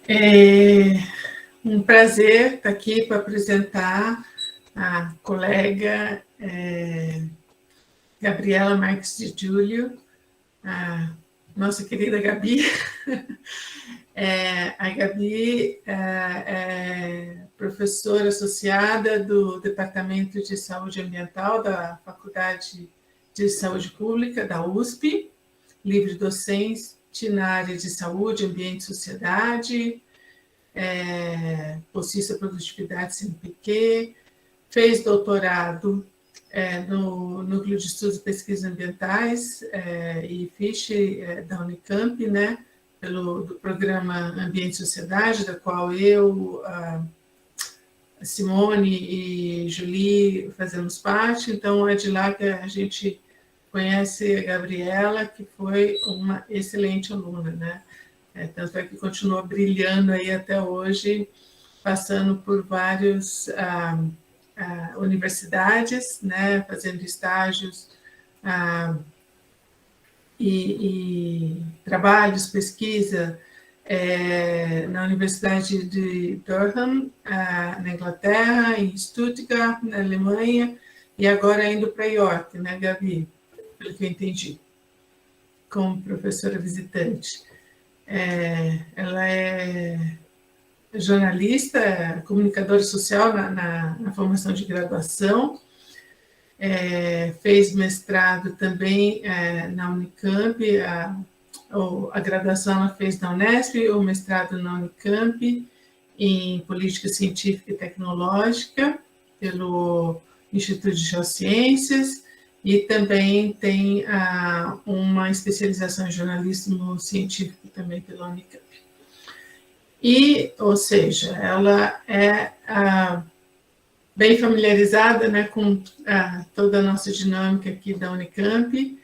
É um prazer estar aqui para apresentar a colega Gabriela Marques de Júlio, a nossa querida Gabi. A Gabi é professora associada do Departamento de Saúde Ambiental da Faculdade de Saúde Pública da USP, livre docente na área de saúde, ambiente e sociedade, bolsista produtividade CNPq, fez doutorado no Núcleo de Estudos e Pesquisas Ambientais e FISH da Unicamp, né, do programa Ambiente e Sociedade, da qual eu, a Simone e Julie fazemos parte. Então, é de lá que a gente conhece a Gabriela, que foi uma excelente aluna, né? Tanto é que continua brilhando aí até hoje, passando por várias universidades, né, fazendo estágios e trabalhos, pesquisa na Universidade de Durham, na Inglaterra, em Stuttgart, na Alemanha, e agora indo para York, né, Gabi? Pelo que eu entendi, como professora visitante. Ela é jornalista, comunicadora social na formação de graduação, fez mestrado também na Unicamp, a graduação ela fez na Unesp, o mestrado na Unicamp, em Política Científica e Tecnológica, pelo Instituto de Geociências, e também tem uma especialização em jornalismo científico também pela Unicamp. Ou seja, ela é bem familiarizada, né, com toda a nossa dinâmica aqui da Unicamp,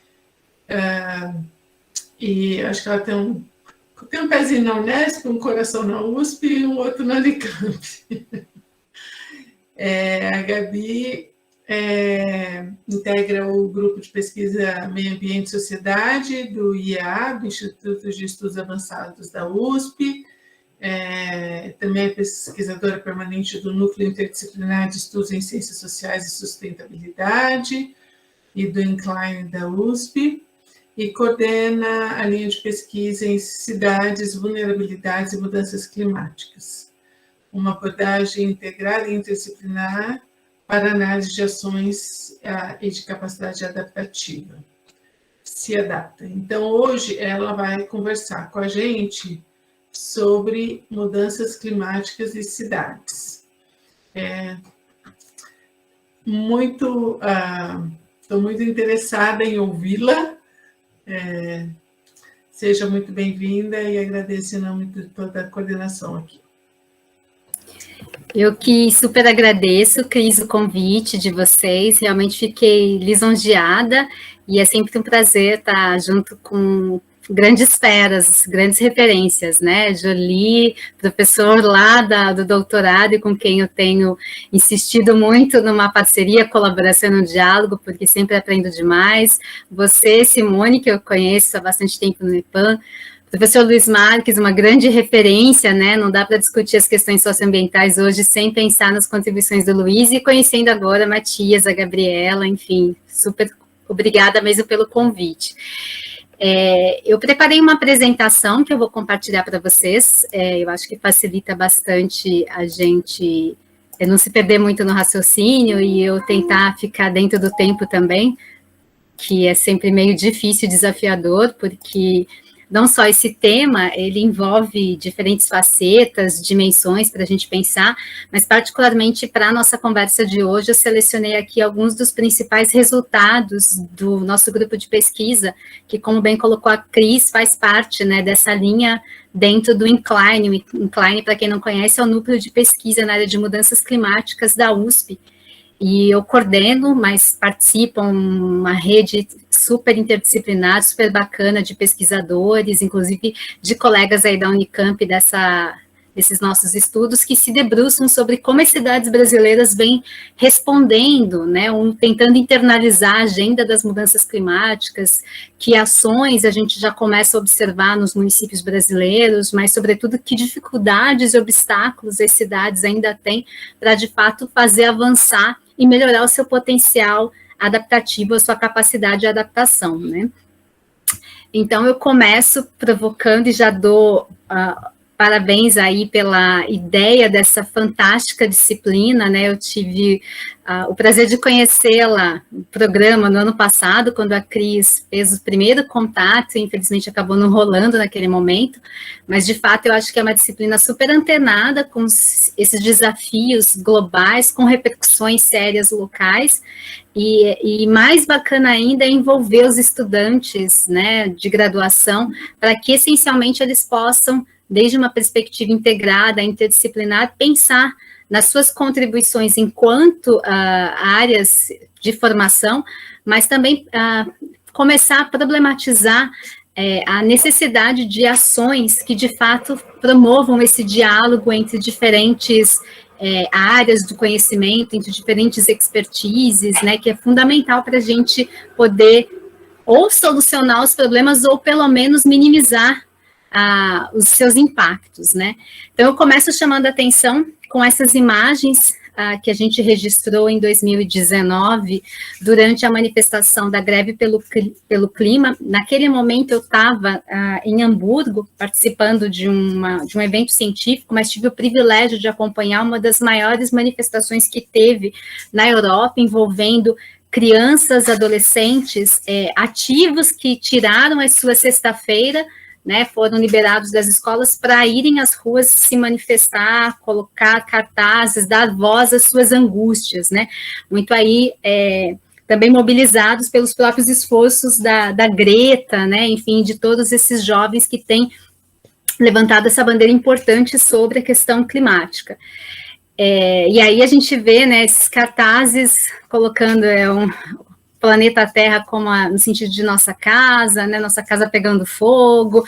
e acho que ela tem um pezinho na Unesp, um coração na USP e um outro na Unicamp. A Gabi integra o grupo de pesquisa Meio Ambiente e Sociedade do IEA, do Instituto de Estudos Avançados da USP, também é pesquisadora permanente do Núcleo Interdisciplinar de Estudos em Ciências Sociais e Sustentabilidade e do Incline da USP, e coordena a linha de pesquisa em cidades, vulnerabilidades e mudanças climáticas, uma abordagem integrada e interdisciplinar para análise de ações e de capacidade adaptativa. Se adapta. Então, hoje ela vai conversar com a gente sobre mudanças climáticas e cidades. Estou muito interessada em ouvi-la. Seja muito bem-vinda e agradeço em nome de toda a coordenação aqui. Eu que super agradeço, Cris, o convite de vocês, realmente fiquei lisonjeada e é sempre um prazer estar junto com grandes feras, grandes referências, né? Jolie, professor lá do doutorado e com quem eu tenho insistido muito numa parceria, colaboração no diálogo, porque sempre aprendo demais. Você, Simone, que eu conheço há bastante tempo no IPAM, professor Luiz Marques, uma grande referência, né? Não dá para discutir as questões socioambientais hoje sem pensar nas contribuições do Luiz e conhecendo agora a Matias, a Gabriela, enfim, super obrigada mesmo pelo convite. Eu preparei uma apresentação que eu vou compartilhar para vocês, eu acho que facilita bastante a gente não se perder muito no raciocínio e eu tentar ficar dentro do tempo também, que é sempre meio difícil e desafiador, porque não só esse tema, ele envolve diferentes facetas, dimensões para a gente pensar, mas particularmente para a nossa conversa de hoje, eu selecionei aqui alguns dos principais resultados do nosso grupo de pesquisa, que, como bem colocou a Cris, faz parte, né, dessa linha dentro do Incline. O Incline, para quem não conhece, é o núcleo de pesquisa na área de mudanças climáticas da USP, e eu coordeno, mas participam uma rede super interdisciplinar, super bacana de pesquisadores, inclusive de colegas aí da Unicamp esses nossos estudos, que se debruçam sobre como as cidades brasileiras vêm respondendo, né, tentando internalizar a agenda das mudanças climáticas, que ações a gente já começa a observar nos municípios brasileiros, mas, sobretudo, que dificuldades e obstáculos as cidades ainda têm para, de fato, fazer avançar e melhorar o seu potencial adaptativo, a sua capacidade de adaptação, né? Então, eu começo provocando e já dou parabéns aí pela ideia dessa fantástica disciplina, né? Eu tive o prazer de conhecê-la no programa no ano passado, quando a Cris fez o primeiro contato, infelizmente acabou não rolando naquele momento, mas de fato eu acho que é uma disciplina super antenada com esses desafios globais, com repercussões sérias locais, e mais bacana ainda é envolver os estudantes, né, de graduação, para que essencialmente eles possam, desde uma perspectiva integrada, interdisciplinar, pensar nas suas contribuições enquanto áreas de formação, mas também começar a problematizar a necessidade de ações que, de fato, promovam esse diálogo entre diferentes áreas do conhecimento, entre diferentes expertises, né, que é fundamental para a gente poder ou solucionar os problemas ou, pelo menos, minimizar os seus impactos, né? Então, eu começo chamando a atenção com essas imagens que a gente registrou em 2019, durante a manifestação da greve pelo clima. Naquele momento, eu estava em Hamburgo, participando de um evento científico, mas tive o privilégio de acompanhar uma das maiores manifestações que teve na Europa, envolvendo crianças, adolescentes ativos que tiraram a sua sexta-feira, né, foram liberados das escolas para irem às ruas se manifestar, colocar cartazes, dar voz às suas angústias, né, muito aí também mobilizados pelos próprios esforços da Greta, né, enfim, de todos esses jovens que têm levantado essa bandeira importante sobre a questão climática. E aí a gente vê, né, esses cartazes colocando planeta Terra como no sentido de nossa casa, né, nossa casa pegando fogo,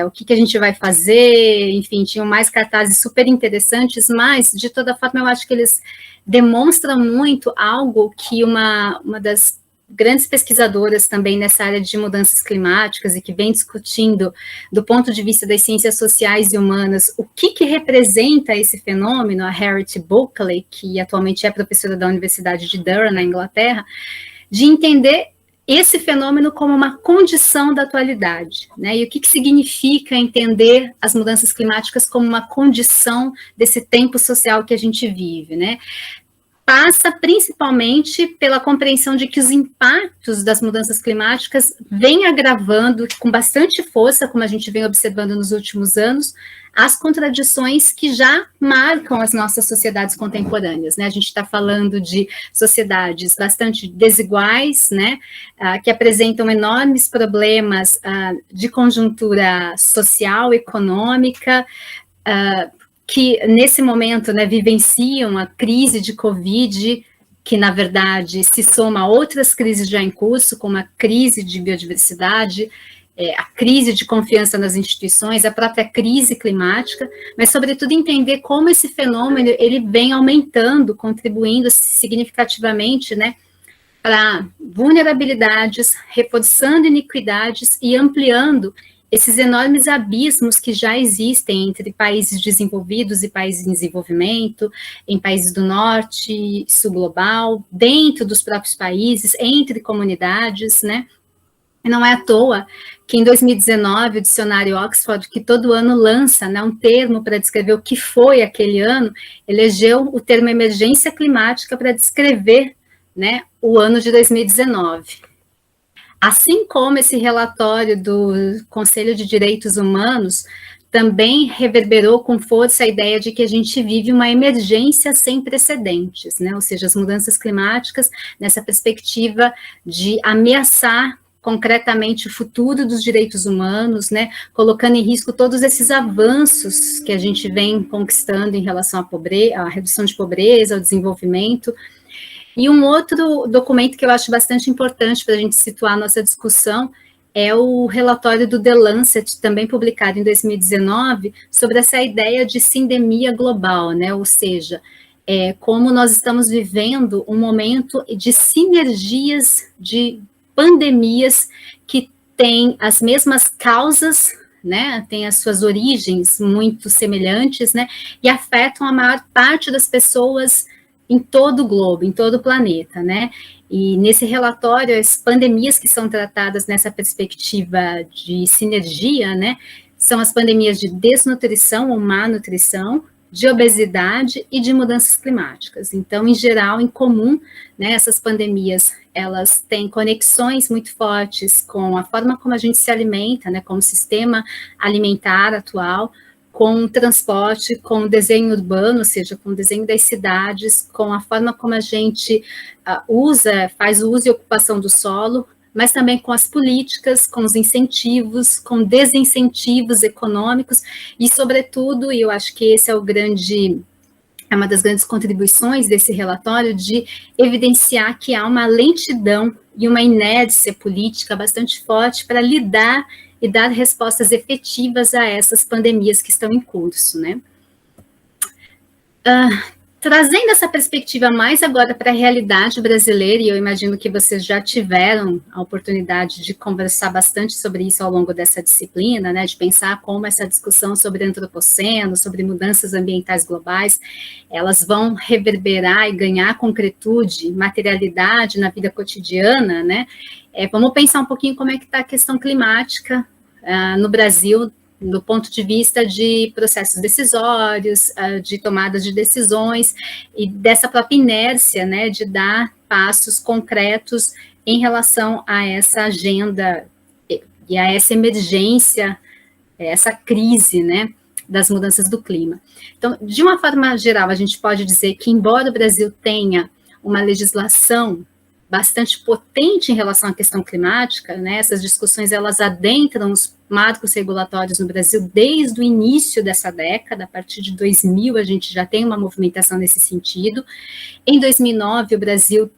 o que a gente vai fazer, enfim, tinham mais cartazes super interessantes, mas, de toda forma, eu acho que eles demonstram muito algo que uma das grandes pesquisadoras também nessa área de mudanças climáticas e que vem discutindo do ponto de vista das ciências sociais e humanas o que representa esse fenômeno, a Harriet Buckley, que atualmente é professora da Universidade de Durham, na Inglaterra, de entender esse fenômeno como uma condição da atualidade, né? E o que significa entender as mudanças climáticas como uma condição desse tempo social que a gente vive, né? Passa principalmente pela compreensão de que os impactos das mudanças climáticas vêm agravando com bastante força, como a gente vem observando nos últimos anos, as contradições que já marcam as nossas sociedades contemporâneas, né? A gente está falando de sociedades bastante desiguais, né? Que apresentam enormes problemas de conjuntura social, econômica, que nesse momento, né, vivenciam a crise de Covid, que na verdade se soma a outras crises já em curso, como a crise de biodiversidade, a crise de confiança nas instituições, a própria crise climática, mas sobretudo entender como esse fenômeno ele vem aumentando, contribuindo significativamente, né, para vulnerabilidades, reforçando iniquidades e ampliando esses enormes abismos que já existem entre países desenvolvidos e países em desenvolvimento, em países do norte, sul global, dentro dos próprios países, entre comunidades, né? E não é à toa que em 2019 o dicionário Oxford, que todo ano lança, né, um termo para descrever o que foi aquele ano, elegeu o termo emergência climática para descrever, né, o ano de 2019. Assim como esse relatório do Conselho de Direitos Humanos também reverberou com força a ideia de que a gente vive uma emergência sem precedentes, né? Ou seja, as mudanças climáticas nessa perspectiva de ameaçar concretamente o futuro dos direitos humanos, né? Colocando em risco todos esses avanços que a gente vem conquistando em relação à redução de pobreza, ao desenvolvimento. E um outro documento que eu acho bastante importante para a gente situar a nossa discussão é o relatório do The Lancet, também publicado em 2019, sobre essa ideia de sindemia global, né? Ou seja, como nós estamos vivendo um momento de sinergias de pandemias que têm as mesmas causas, né? Têm as suas origens muito semelhantes, né? E afetam a maior parte das pessoas em todo o globo, em todo o planeta, né? E nesse relatório, as pandemias que são tratadas nessa perspectiva de sinergia, né, são as pandemias de desnutrição ou má nutrição, de obesidade e de mudanças climáticas. Então, em geral, em comum, né, essas pandemias, elas têm conexões muito fortes com a forma como a gente se alimenta, né, com o sistema alimentar atual, com o transporte, com o desenho urbano, ou seja, com o desenho das cidades, com a forma como a gente faz o uso e ocupação do solo, mas também com as políticas, com os incentivos, com desincentivos econômicos, e, sobretudo, e eu acho que esse é uma das grandes contribuições desse relatório, de evidenciar que há uma lentidão e uma inércia política bastante forte para lidar e dar respostas efetivas a essas pandemias que estão em curso, né? Trazendo essa perspectiva mais agora para a realidade brasileira, e eu imagino que vocês já tiveram a oportunidade de conversar bastante sobre isso ao longo dessa disciplina, né, de pensar como essa discussão sobre antropoceno, sobre mudanças ambientais globais, elas vão reverberar e ganhar concretude, materialidade na vida cotidiana, né? Vamos pensar um pouquinho como é que está a questão climática no Brasil, do ponto de vista de processos decisórios, de tomadas de decisões e dessa própria inércia, né, de dar passos concretos em relação a essa agenda e a essa emergência, essa crise, né, das mudanças do clima. Então, de uma forma geral, a gente pode dizer que, embora o Brasil tenha uma legislação bastante potente em relação à questão climática, né? Essas discussões, elas adentram os marcos regulatórios no Brasil desde o início dessa década. A partir de 2000, a gente já tem uma movimentação nesse sentido. Em 2009, o Brasil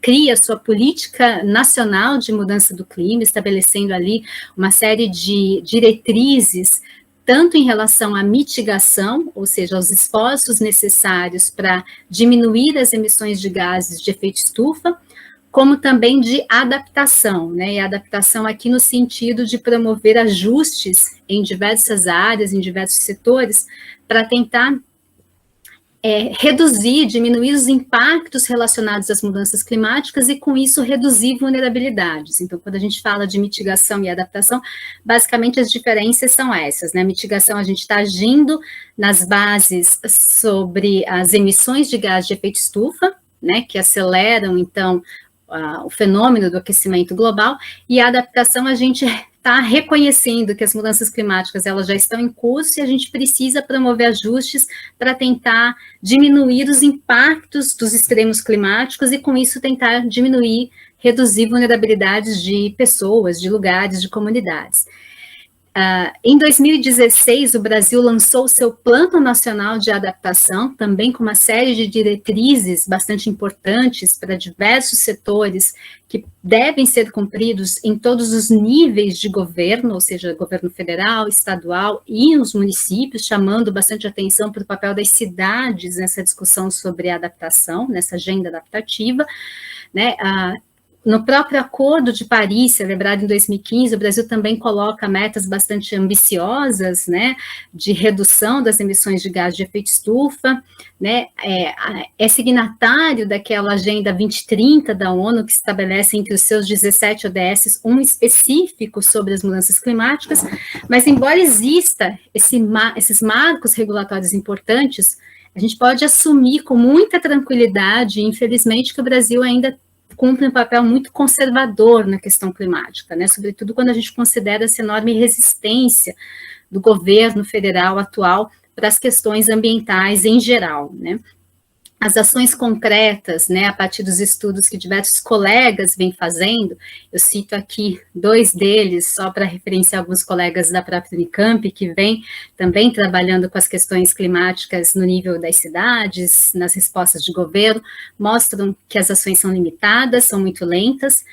cria sua política nacional de mudança do clima, estabelecendo ali uma série de diretrizes, tanto em relação à mitigação, ou seja, aos esforços necessários para diminuir as emissões de gases de efeito estufa, como também de adaptação, né? E adaptação aqui no sentido de promover ajustes em diversas áreas, em diversos setores, para tentar reduzir, diminuir os impactos relacionados às mudanças climáticas e, com isso, reduzir vulnerabilidades. Então, quando a gente fala de mitigação e adaptação, basicamente as diferenças são essas, né? Mitigação, a gente está agindo nas bases sobre as emissões de gás de efeito estufa, né? Que aceleram, então, o fenômeno do aquecimento global, e a adaptação, a gente está reconhecendo que as mudanças climáticas, elas já estão em curso e a gente precisa promover ajustes para tentar diminuir os impactos dos extremos climáticos e, com isso, tentar diminuir, reduzir vulnerabilidades de pessoas, de lugares, de comunidades. Em 2016, o Brasil lançou o seu Plano Nacional de Adaptação, também com uma série de diretrizes bastante importantes para diversos setores que devem ser cumpridos em todos os níveis de governo, ou seja, governo federal, estadual e nos municípios, chamando bastante atenção para o papel das cidades nessa discussão sobre a adaptação, nessa agenda adaptativa, né? No próprio Acordo de Paris, celebrado em 2015, o Brasil também coloca metas bastante ambiciosas, né, de redução das emissões de gás de efeito estufa, né, é signatário daquela Agenda 2030 da ONU, que estabelece entre os seus 17 ODSs um específico sobre as mudanças climáticas, mas embora exista esses marcos regulatórios importantes, a gente pode assumir com muita tranquilidade, infelizmente, que o Brasil ainda cumpre um papel muito conservador na questão climática, né? Sobretudo quando a gente considera essa enorme resistência do governo federal atual para as questões ambientais em geral, né? As ações concretas, né, a partir dos estudos que diversos colegas vêm fazendo, eu cito aqui 2 deles, só para referenciar alguns colegas da própria Unicamp, que vêm também trabalhando com as questões climáticas no nível das cidades, nas respostas de governo, mostram que as ações são limitadas, são muito lentas,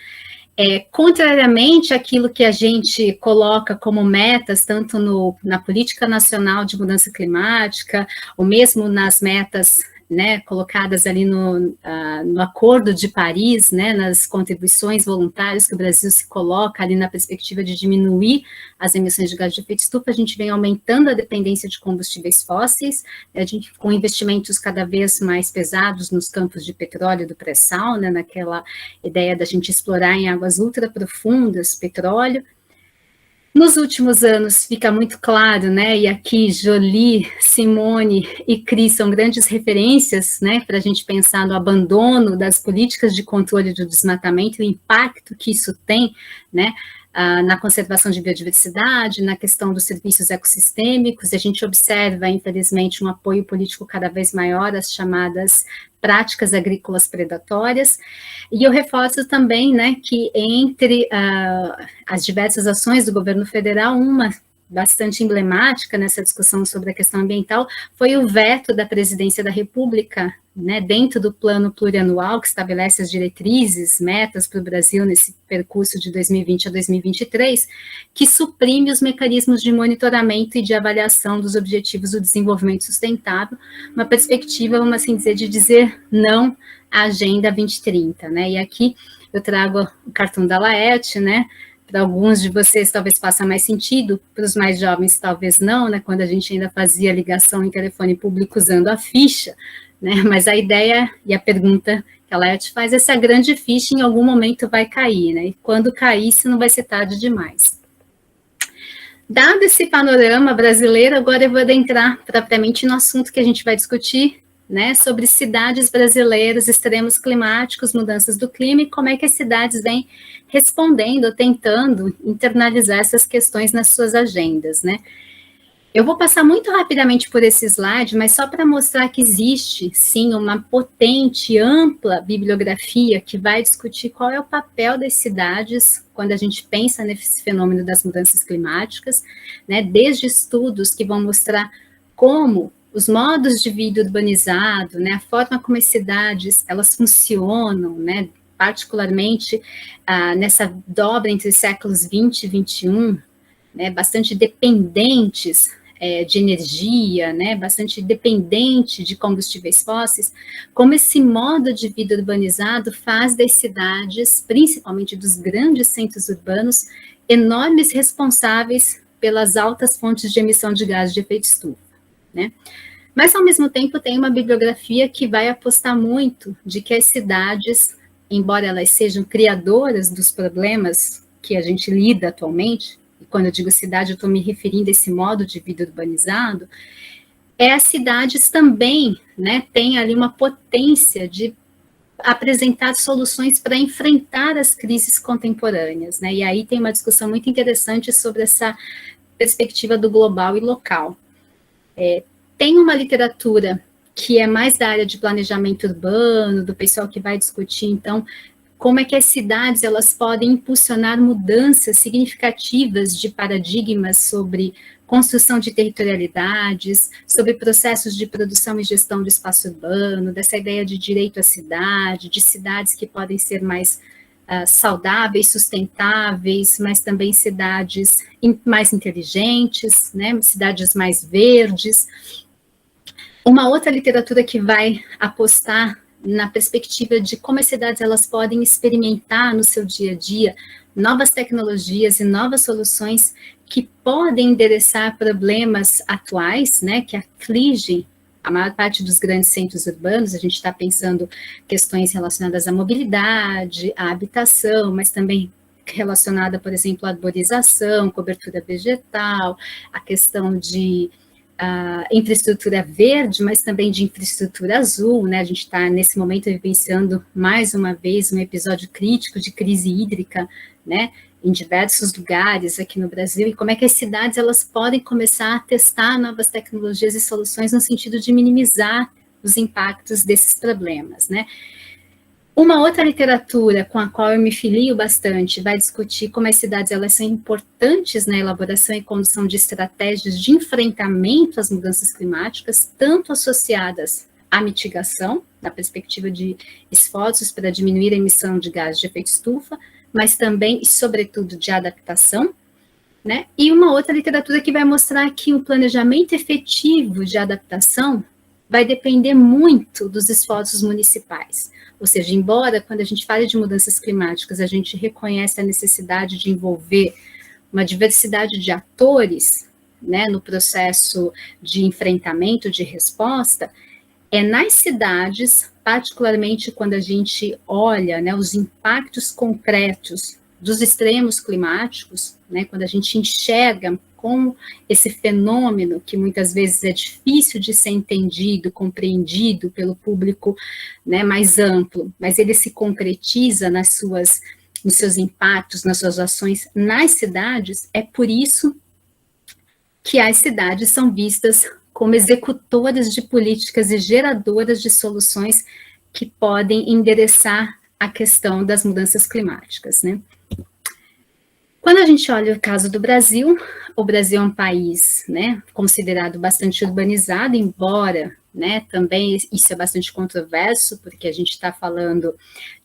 Contrariamente àquilo que a gente coloca como metas, tanto na política nacional de mudança climática, ou mesmo nas metas, né, colocadas ali no Acordo de Paris, né, nas contribuições voluntárias que o Brasil se coloca ali na perspectiva de diminuir as emissões de gás de efeito estufa, a gente vem aumentando a dependência de combustíveis fósseis, a gente com investimentos cada vez mais pesados nos campos de petróleo e do pré-sal, né, naquela ideia da gente explorar em águas ultraprofundas petróleo. Nos últimos anos fica muito claro, né, e aqui Jolie, Simone e Cris são grandes referências, né, para a gente pensar no abandono das políticas de controle do desmatamento e o impacto que isso tem, né, na conservação de biodiversidade, na questão dos serviços ecossistêmicos, e a gente observa, infelizmente, um apoio político cada vez maior às chamadas práticas agrícolas predatórias, e eu reforço também, né, que entre as diversas ações do governo federal, uma bastante emblemática nessa discussão sobre a questão ambiental foi o veto da Presidência da República, né, dentro do plano plurianual que estabelece as diretrizes, metas para o Brasil nesse percurso de 2020 a 2023, que suprime os mecanismos de monitoramento e de avaliação dos objetivos do desenvolvimento sustentável, uma perspectiva, vamos assim dizer, de dizer não à Agenda 2030, né, e aqui eu trago o cartão da Laerte, né, para alguns de vocês talvez faça mais sentido, para os mais jovens talvez não, né, quando a gente ainda fazia ligação em telefone público usando a ficha, né, mas a ideia e a pergunta que a Laerte faz é se a grande ficha em algum momento vai cair, né, e quando cair, se não vai ser tarde demais. Dado esse panorama brasileiro, agora eu vou adentrar propriamente no assunto que a gente vai discutir, né, sobre cidades brasileiras, extremos climáticos, mudanças do clima e como é que as cidades vêm respondendo, tentando internalizar essas questões nas suas agendas, né. Eu vou passar muito rapidamente por esse slide, mas só para mostrar que existe, sim, uma potente, ampla bibliografia que vai discutir qual é o papel das cidades quando a gente pensa nesse fenômeno das mudanças climáticas, né, desde estudos que vão mostrar como os modos de vida urbanizado, né, a forma como as cidades, elas funcionam, né, particularmente nessa dobra entre os séculos 20 e 21, né, bastante dependentes de energia, né, bastante dependente de combustíveis fósseis, como esse modo de vida urbanizado faz das cidades, principalmente dos grandes centros urbanos, enormes responsáveis pelas altas fontes de emissão de gases de efeito estufa, né? Mas, ao mesmo tempo, tem uma bibliografia que vai apostar muito de que as cidades, embora elas sejam criadoras dos problemas que a gente lida atualmente, e quando eu digo cidade, eu estou me referindo a esse modo de vida urbanizado, as cidades também, né, têm ali uma potência de apresentar soluções para enfrentar as crises contemporâneas, né, e aí tem uma discussão muito interessante sobre essa perspectiva do global e local. Tem uma literatura que é mais da área de planejamento urbano, do pessoal que vai discutir, então, como é que as cidades elas podem impulsionar mudanças significativas de paradigmas sobre construção de territorialidades, sobre processos de produção e gestão do espaço urbano, dessa ideia de direito à cidade, de cidades que podem ser mais saudáveis, sustentáveis, mas também cidades mais inteligentes, né, cidades mais verdes. Uma outra literatura que vai apostar na perspectiva de como as cidades elas podem experimentar no seu dia a dia novas tecnologias e novas soluções que podem endereçar problemas atuais, né, que afligem a maior parte dos grandes centros urbanos. A gente está pensando questões relacionadas à mobilidade, à habitação, mas também relacionada, por exemplo, à arborização, cobertura vegetal, a questão de infraestrutura verde, mas também de infraestrutura azul, né? A gente está, nesse momento, vivenciando, mais uma vez, um episódio crítico de crise hídrica, né, em diversos lugares aqui no Brasil, e como é que as cidades elas podem começar a testar novas tecnologias e soluções no sentido de minimizar os impactos desses problemas, né? Uma outra literatura com a qual eu me filio bastante vai discutir como as cidades elas são importantes na elaboração e condução de estratégias de enfrentamento às mudanças climáticas, tanto associadas à mitigação, na perspectiva de esforços para diminuir a emissão de gases de efeito estufa, mas também e sobretudo de adaptação, né? E uma outra literatura que vai mostrar que o planejamento efetivo de adaptação vai depender muito dos esforços municipais. Ou seja, embora quando a gente fala de mudanças climáticas, a gente reconhece a necessidade de envolver uma diversidade de atores, né, no processo de enfrentamento, de resposta, é nas cidades, particularmente quando a gente olha, né, os impactos concretos dos extremos climáticos, né, quando a gente enxerga como esse fenômeno, que muitas vezes é difícil de ser entendido, compreendido pelo público, né, mais amplo, mas ele se concretiza nos seus impactos, nas suas ações nas cidades, é por isso que as cidades são vistas como executoras de políticas e geradoras de soluções que podem endereçar a questão das mudanças climáticas, né? Quando a gente olha o caso do Brasil, o Brasil é um país, né, considerado bastante urbanizado, embora, né, também isso é bastante controverso, porque a gente está falando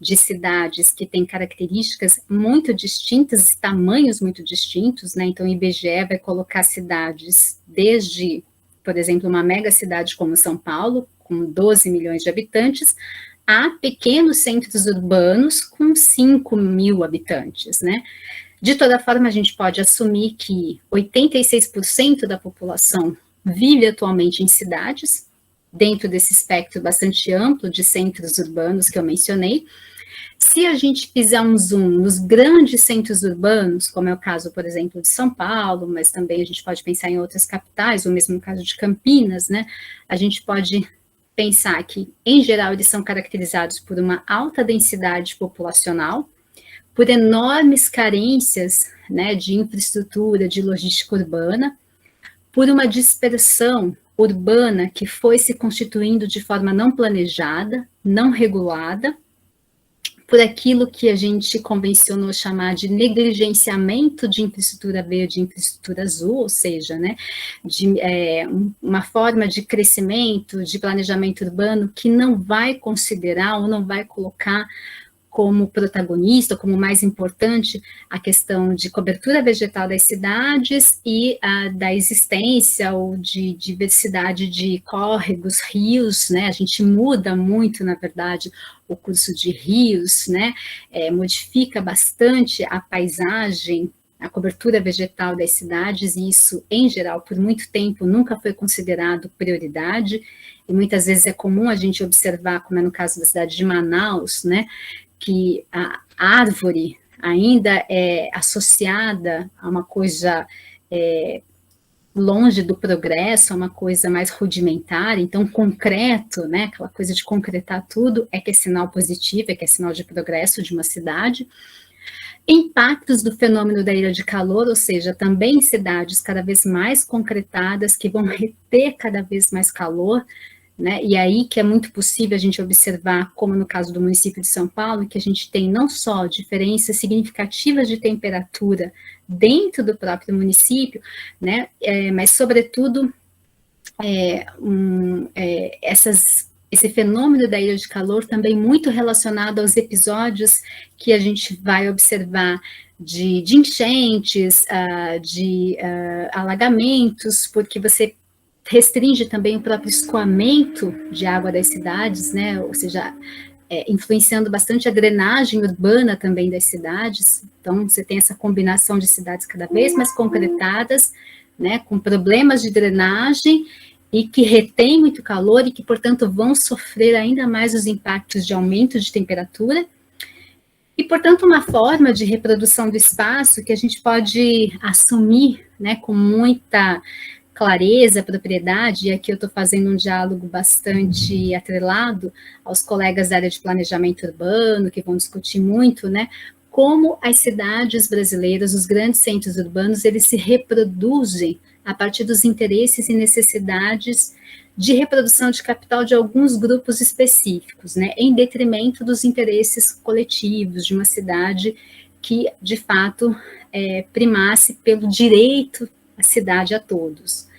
de cidades que têm características muito distintas, tamanhos muito distintos, né, então o IBGE vai colocar cidades desde, por exemplo, uma mega cidade como São Paulo, com 12 milhões de habitantes, a pequenos centros urbanos com 5 mil habitantes, né. De toda forma, a gente pode assumir que 86% da população vive atualmente em cidades, dentro desse espectro bastante amplo de centros urbanos que eu mencionei. Se a gente fizer um zoom nos grandes centros urbanos, como é o caso, por exemplo, de São Paulo, mas também a gente pode pensar em outras capitais, ou mesmo no caso de Campinas, né, a gente pode pensar que, em geral, eles são caracterizados por uma alta densidade populacional, por enormes carências, né, de infraestrutura, de logística urbana, por uma dispersão urbana que foi se constituindo de forma não planejada, não regulada, por aquilo que a gente convencionou chamar de negligenciamento de infraestrutura verde e infraestrutura azul, ou seja, né, uma forma de crescimento, de planejamento urbano que não vai considerar ou não vai colocar como protagonista, como mais importante, a questão de cobertura vegetal das cidades e da existência ou de diversidade de córregos, rios, né? A gente muda muito, na verdade, o curso de rios, né? Modifica bastante a paisagem, a cobertura vegetal das cidades, e isso, em geral, por muito tempo, nunca foi considerado prioridade, e muitas vezes é comum a gente observar, como é no caso da cidade de Manaus, né? Que a árvore ainda é associada a uma coisa longe do progresso, a uma coisa mais rudimentar, então concreto, né, aquela coisa de concretar tudo, é que é sinal positivo, é que é sinal de progresso de uma cidade. Impactos do fenômeno da ilha de calor, ou seja, também cidades cada vez mais concretadas, que vão reter cada vez mais calor, né? E aí que é muito possível a gente observar, como no caso do município de São Paulo, que a gente tem não só diferenças significativas de temperatura dentro do próprio município, né? Mas sobretudo esse fenômeno da ilha de calor também muito relacionado aos episódios que a gente vai observar de enchentes, de alagamentos, porque você restringe também o próprio escoamento de água das cidades, né? Ou seja, influenciando bastante a drenagem urbana também das cidades. Então, você tem essa combinação de cidades cada vez mais concretadas, né? Com problemas de drenagem e que retém muito calor e que, portanto, vão sofrer ainda mais os impactos de aumento de temperatura. E, portanto, uma forma de reprodução do espaço que a gente pode assumir, né, com muita clareza, propriedade, e aqui eu estou fazendo um diálogo bastante atrelado aos colegas da área de planejamento urbano, que vão discutir muito, né, como as cidades brasileiras, os grandes centros urbanos, eles se reproduzem a partir dos interesses e necessidades de reprodução de capital de alguns grupos específicos, né, em detrimento dos interesses coletivos de uma cidade que, de fato, primasse pelo direito à cidade a todos.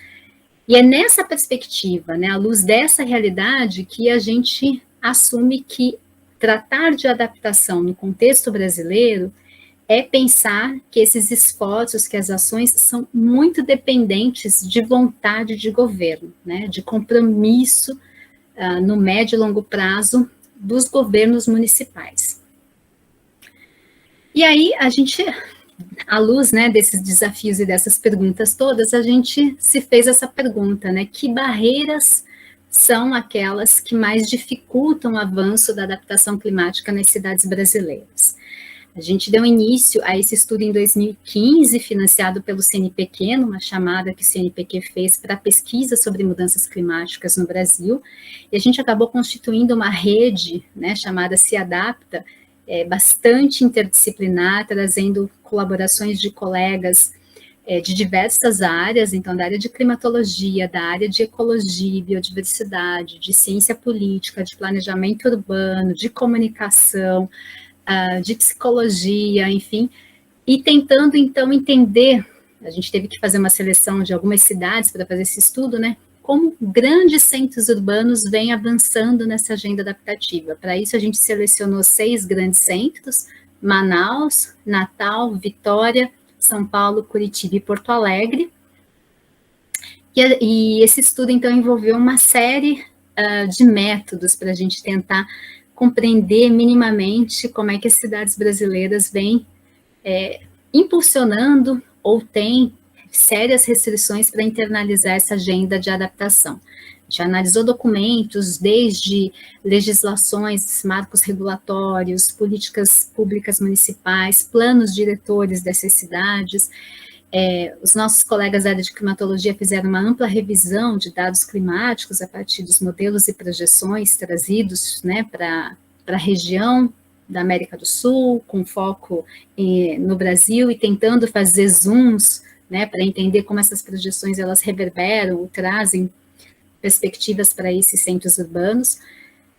E é nessa perspectiva, né, à luz dessa realidade, que a gente assume que tratar de adaptação no contexto brasileiro é pensar que esses esforços, que as ações são muito dependentes de vontade de governo, né, de compromisso no médio e longo prazo dos governos municipais. E aí, a gente, à luz, né, desses desafios e dessas perguntas todas, a gente se fez essa pergunta, né, que barreiras são aquelas que mais dificultam o avanço da adaptação climática nas cidades brasileiras? A gente deu início a esse estudo em 2015, financiado pelo CNPq, numa chamada que o CNPq fez para pesquisa sobre mudanças climáticas no Brasil, e a gente acabou constituindo uma rede, né, chamada Se Adapta, bastante interdisciplinar, trazendo colaborações de colegas de diversas áreas, então da área de climatologia, da área de ecologia e biodiversidade, de ciência política, de planejamento urbano, de comunicação, de psicologia, enfim, e tentando, então, entender, a gente teve que fazer uma seleção de algumas cidades para fazer esse estudo, né, como grandes centros urbanos vêm avançando nessa agenda adaptativa. Para isso, a gente selecionou 6 grandes centros: Manaus, Natal, Vitória, São Paulo, Curitiba e Porto Alegre. E esse estudo, então, envolveu uma série de métodos para a gente tentar compreender minimamente como é que as cidades brasileiras vêm impulsionando ou têm sérias restrições para internalizar essa agenda de adaptação. A gente analisou documentos, desde legislações, marcos regulatórios, políticas públicas municipais, planos diretores dessas cidades. Os nossos colegas da área de climatologia fizeram uma ampla revisão de dados climáticos a partir dos modelos e projeções trazidos, né, para a região da América do Sul, com foco no Brasil, e tentando fazer zooms, né, para entender como essas projeções elas reverberam ou trazem perspectivas para esses centros urbanos.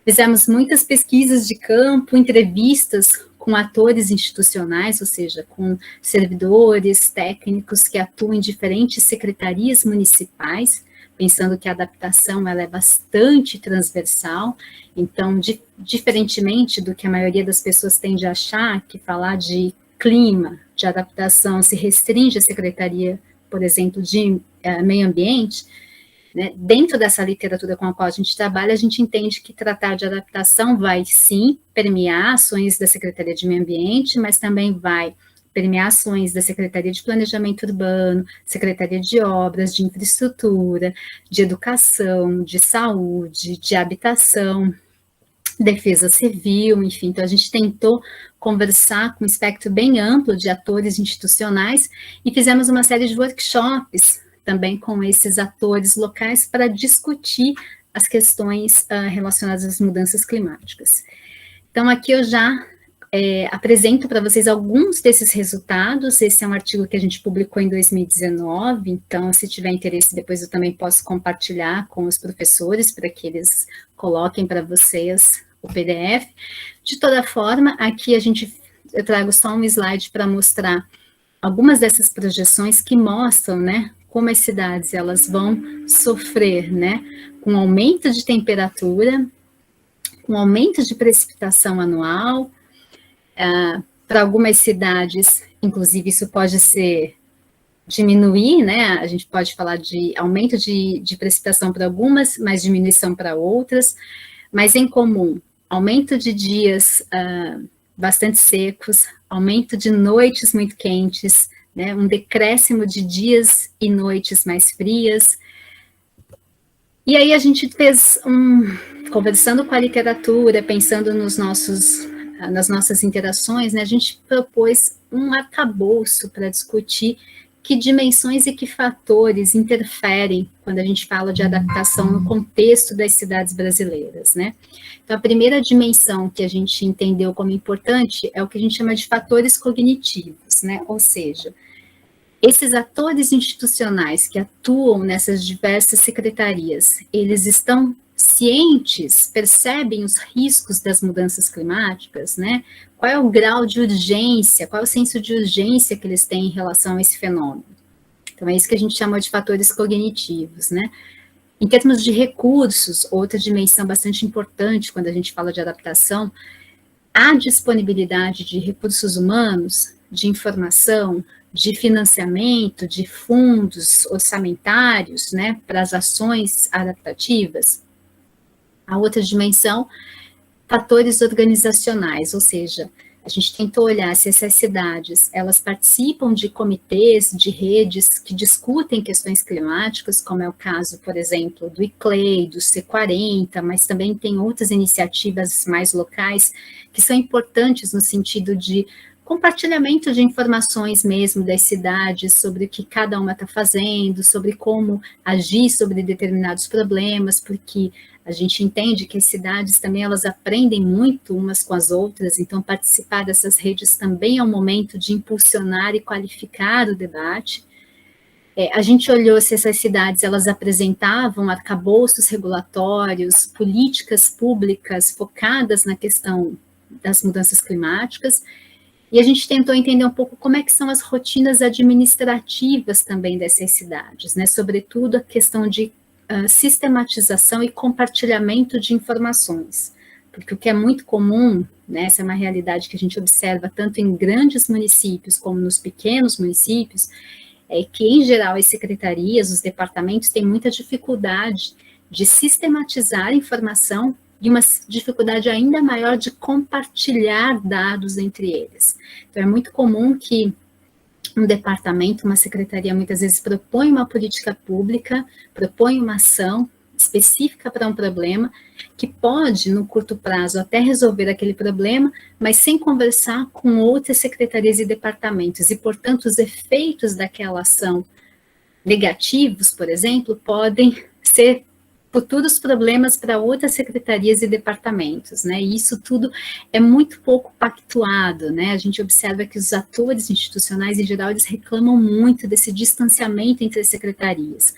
Fizemos muitas pesquisas de campo, entrevistas com atores institucionais, ou seja, com servidores, técnicos que atuam em diferentes secretarias municipais, pensando que a adaptação ela é bastante transversal. Então, diferentemente do que a maioria das pessoas tende a achar, que falar de clima, de adaptação, se restringe à secretaria, por exemplo, de meio ambiente, né, dentro dessa literatura com a qual a gente trabalha, a gente entende que tratar de adaptação vai, sim, permear ações da Secretaria de Meio Ambiente, mas também vai permear ações da Secretaria de Planejamento Urbano, Secretaria de Obras, de Infraestrutura, de Educação, de Saúde, de Habitação, Defesa Civil, enfim. Então, a gente tentou conversar com um espectro bem amplo de atores institucionais e fizemos uma série de workshops também com esses atores locais para discutir as questões relacionadas às mudanças climáticas. Então, aqui eu já apresento para vocês alguns desses resultados. Esse é um artigo que a gente publicou em 2019, então, se tiver interesse, depois eu também posso compartilhar com os professores para que eles coloquem para vocês o PDF. De toda forma, aqui eu trago só um slide para mostrar algumas dessas projeções que mostram, né, como as cidades elas vão sofrer, né, com aumento de temperatura, com aumento de precipitação anual. Para algumas cidades, inclusive, isso pode diminuir, né, a gente pode falar de aumento de precipitação para algumas, mas diminuição para outras, mas em comum, aumento de dias bastante secos, aumento de noites muito quentes, né, um decréscimo de dias e noites mais frias. E aí a gente fez conversando com a literatura, pensando nas nossas interações, né, a gente propôs um arcabouço para discutir que dimensões e que fatores interferem quando a gente fala de adaptação no contexto das cidades brasileiras, né? Então, a primeira dimensão que a gente entendeu como importante é o que a gente chama de fatores cognitivos, né? Ou seja, esses atores institucionais que atuam nessas diversas secretarias, eles estão cientes, percebem os riscos das mudanças climáticas, né? Qual é o grau de urgência, qual é o senso de urgência que eles têm em relação a esse fenômeno? Então, é isso que a gente chama de fatores cognitivos, né? Em termos de recursos, outra dimensão bastante importante quando a gente fala de adaptação, a disponibilidade de recursos humanos, de informação, de financiamento, de fundos orçamentários, né, para as ações adaptativas. A outra dimensão, fatores organizacionais, ou seja, a gente tentou olhar se essas cidades, elas participam de comitês, de redes que discutem questões climáticas, como é o caso, por exemplo, do ICLEI, do C40, mas também tem outras iniciativas mais locais que são importantes no sentido de compartilhamento de informações mesmo das cidades sobre o que cada uma está fazendo, sobre como agir sobre determinados problemas, porque a gente entende que as cidades também elas aprendem muito umas com as outras, então participar dessas redes também é um momento de impulsionar e qualificar o debate. A gente olhou se essas cidades elas apresentavam arcabouços regulatórios, políticas públicas focadas na questão das mudanças climáticas, e a gente tentou entender um pouco como é que são as rotinas administrativas também dessas cidades, né? Sobretudo a questão de sistematização e compartilhamento de informações, porque o que é muito comum, né, essa é uma realidade que a gente observa tanto em grandes municípios como nos pequenos municípios, é que, em geral, as secretarias, os departamentos têm muita dificuldade de sistematizar a informação e uma dificuldade ainda maior de compartilhar dados entre eles. Então, é muito comum que um departamento, uma secretaria, muitas vezes propõe uma política pública, propõe uma ação específica para um problema, que pode, no curto prazo, até resolver aquele problema, mas sem conversar com outras secretarias e departamentos, e, portanto, os efeitos daquela ação negativos, por exemplo, podem ser futuros problemas para outras secretarias e departamentos, né? E isso tudo é muito pouco pactuado, né? A gente observa que os atores institucionais, em geral, eles reclamam muito desse distanciamento entre as secretarias.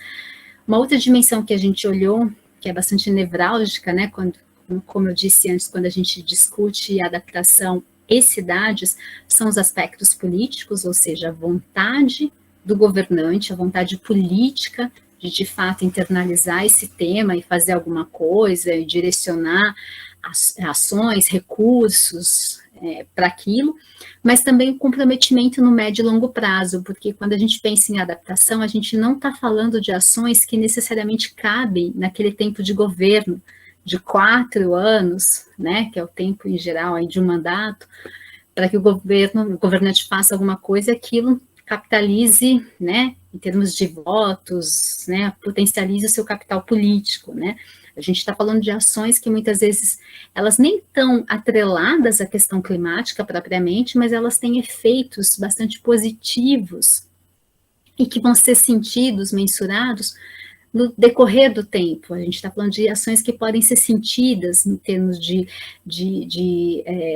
Uma outra dimensão que a gente olhou, que é bastante nevrálgica, né? Como eu disse antes, quando a gente discute adaptação e cidades, são os aspectos políticos, ou seja, a vontade do governante, a vontade política de fato internalizar esse tema e fazer alguma coisa e direcionar ações, recursos para aquilo, mas também o comprometimento no médio e longo prazo, porque quando a gente pensa em adaptação, a gente não está falando de ações que necessariamente cabem naquele tempo de governo, de 4 anos, né, que é o tempo em geral aí de um mandato, para que o governante faça alguma coisa e aquilo capitalize, né, em termos de votos, né, potencialize o seu capital político, né. A gente está falando de ações que muitas vezes elas nem estão atreladas à questão climática propriamente, mas elas têm efeitos bastante positivos e que vão ser sentidos, mensurados no decorrer do tempo. A gente está falando de ações que podem ser sentidas em termos de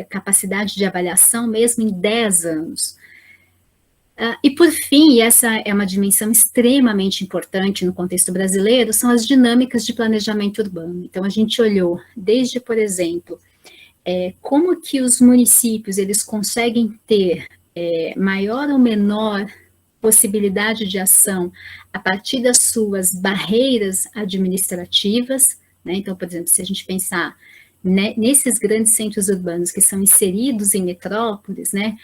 capacidade de avaliação mesmo em 10 anos. E por fim, e essa é uma dimensão extremamente importante no contexto brasileiro, são as dinâmicas de planejamento urbano. Então, a gente olhou desde, por exemplo, como que os municípios eles conseguem ter maior ou menor possibilidade de ação a partir das suas barreiras administrativas, né? Então, por exemplo, se a gente pensar nesses grandes centros urbanos que são inseridos em metrópoles, né?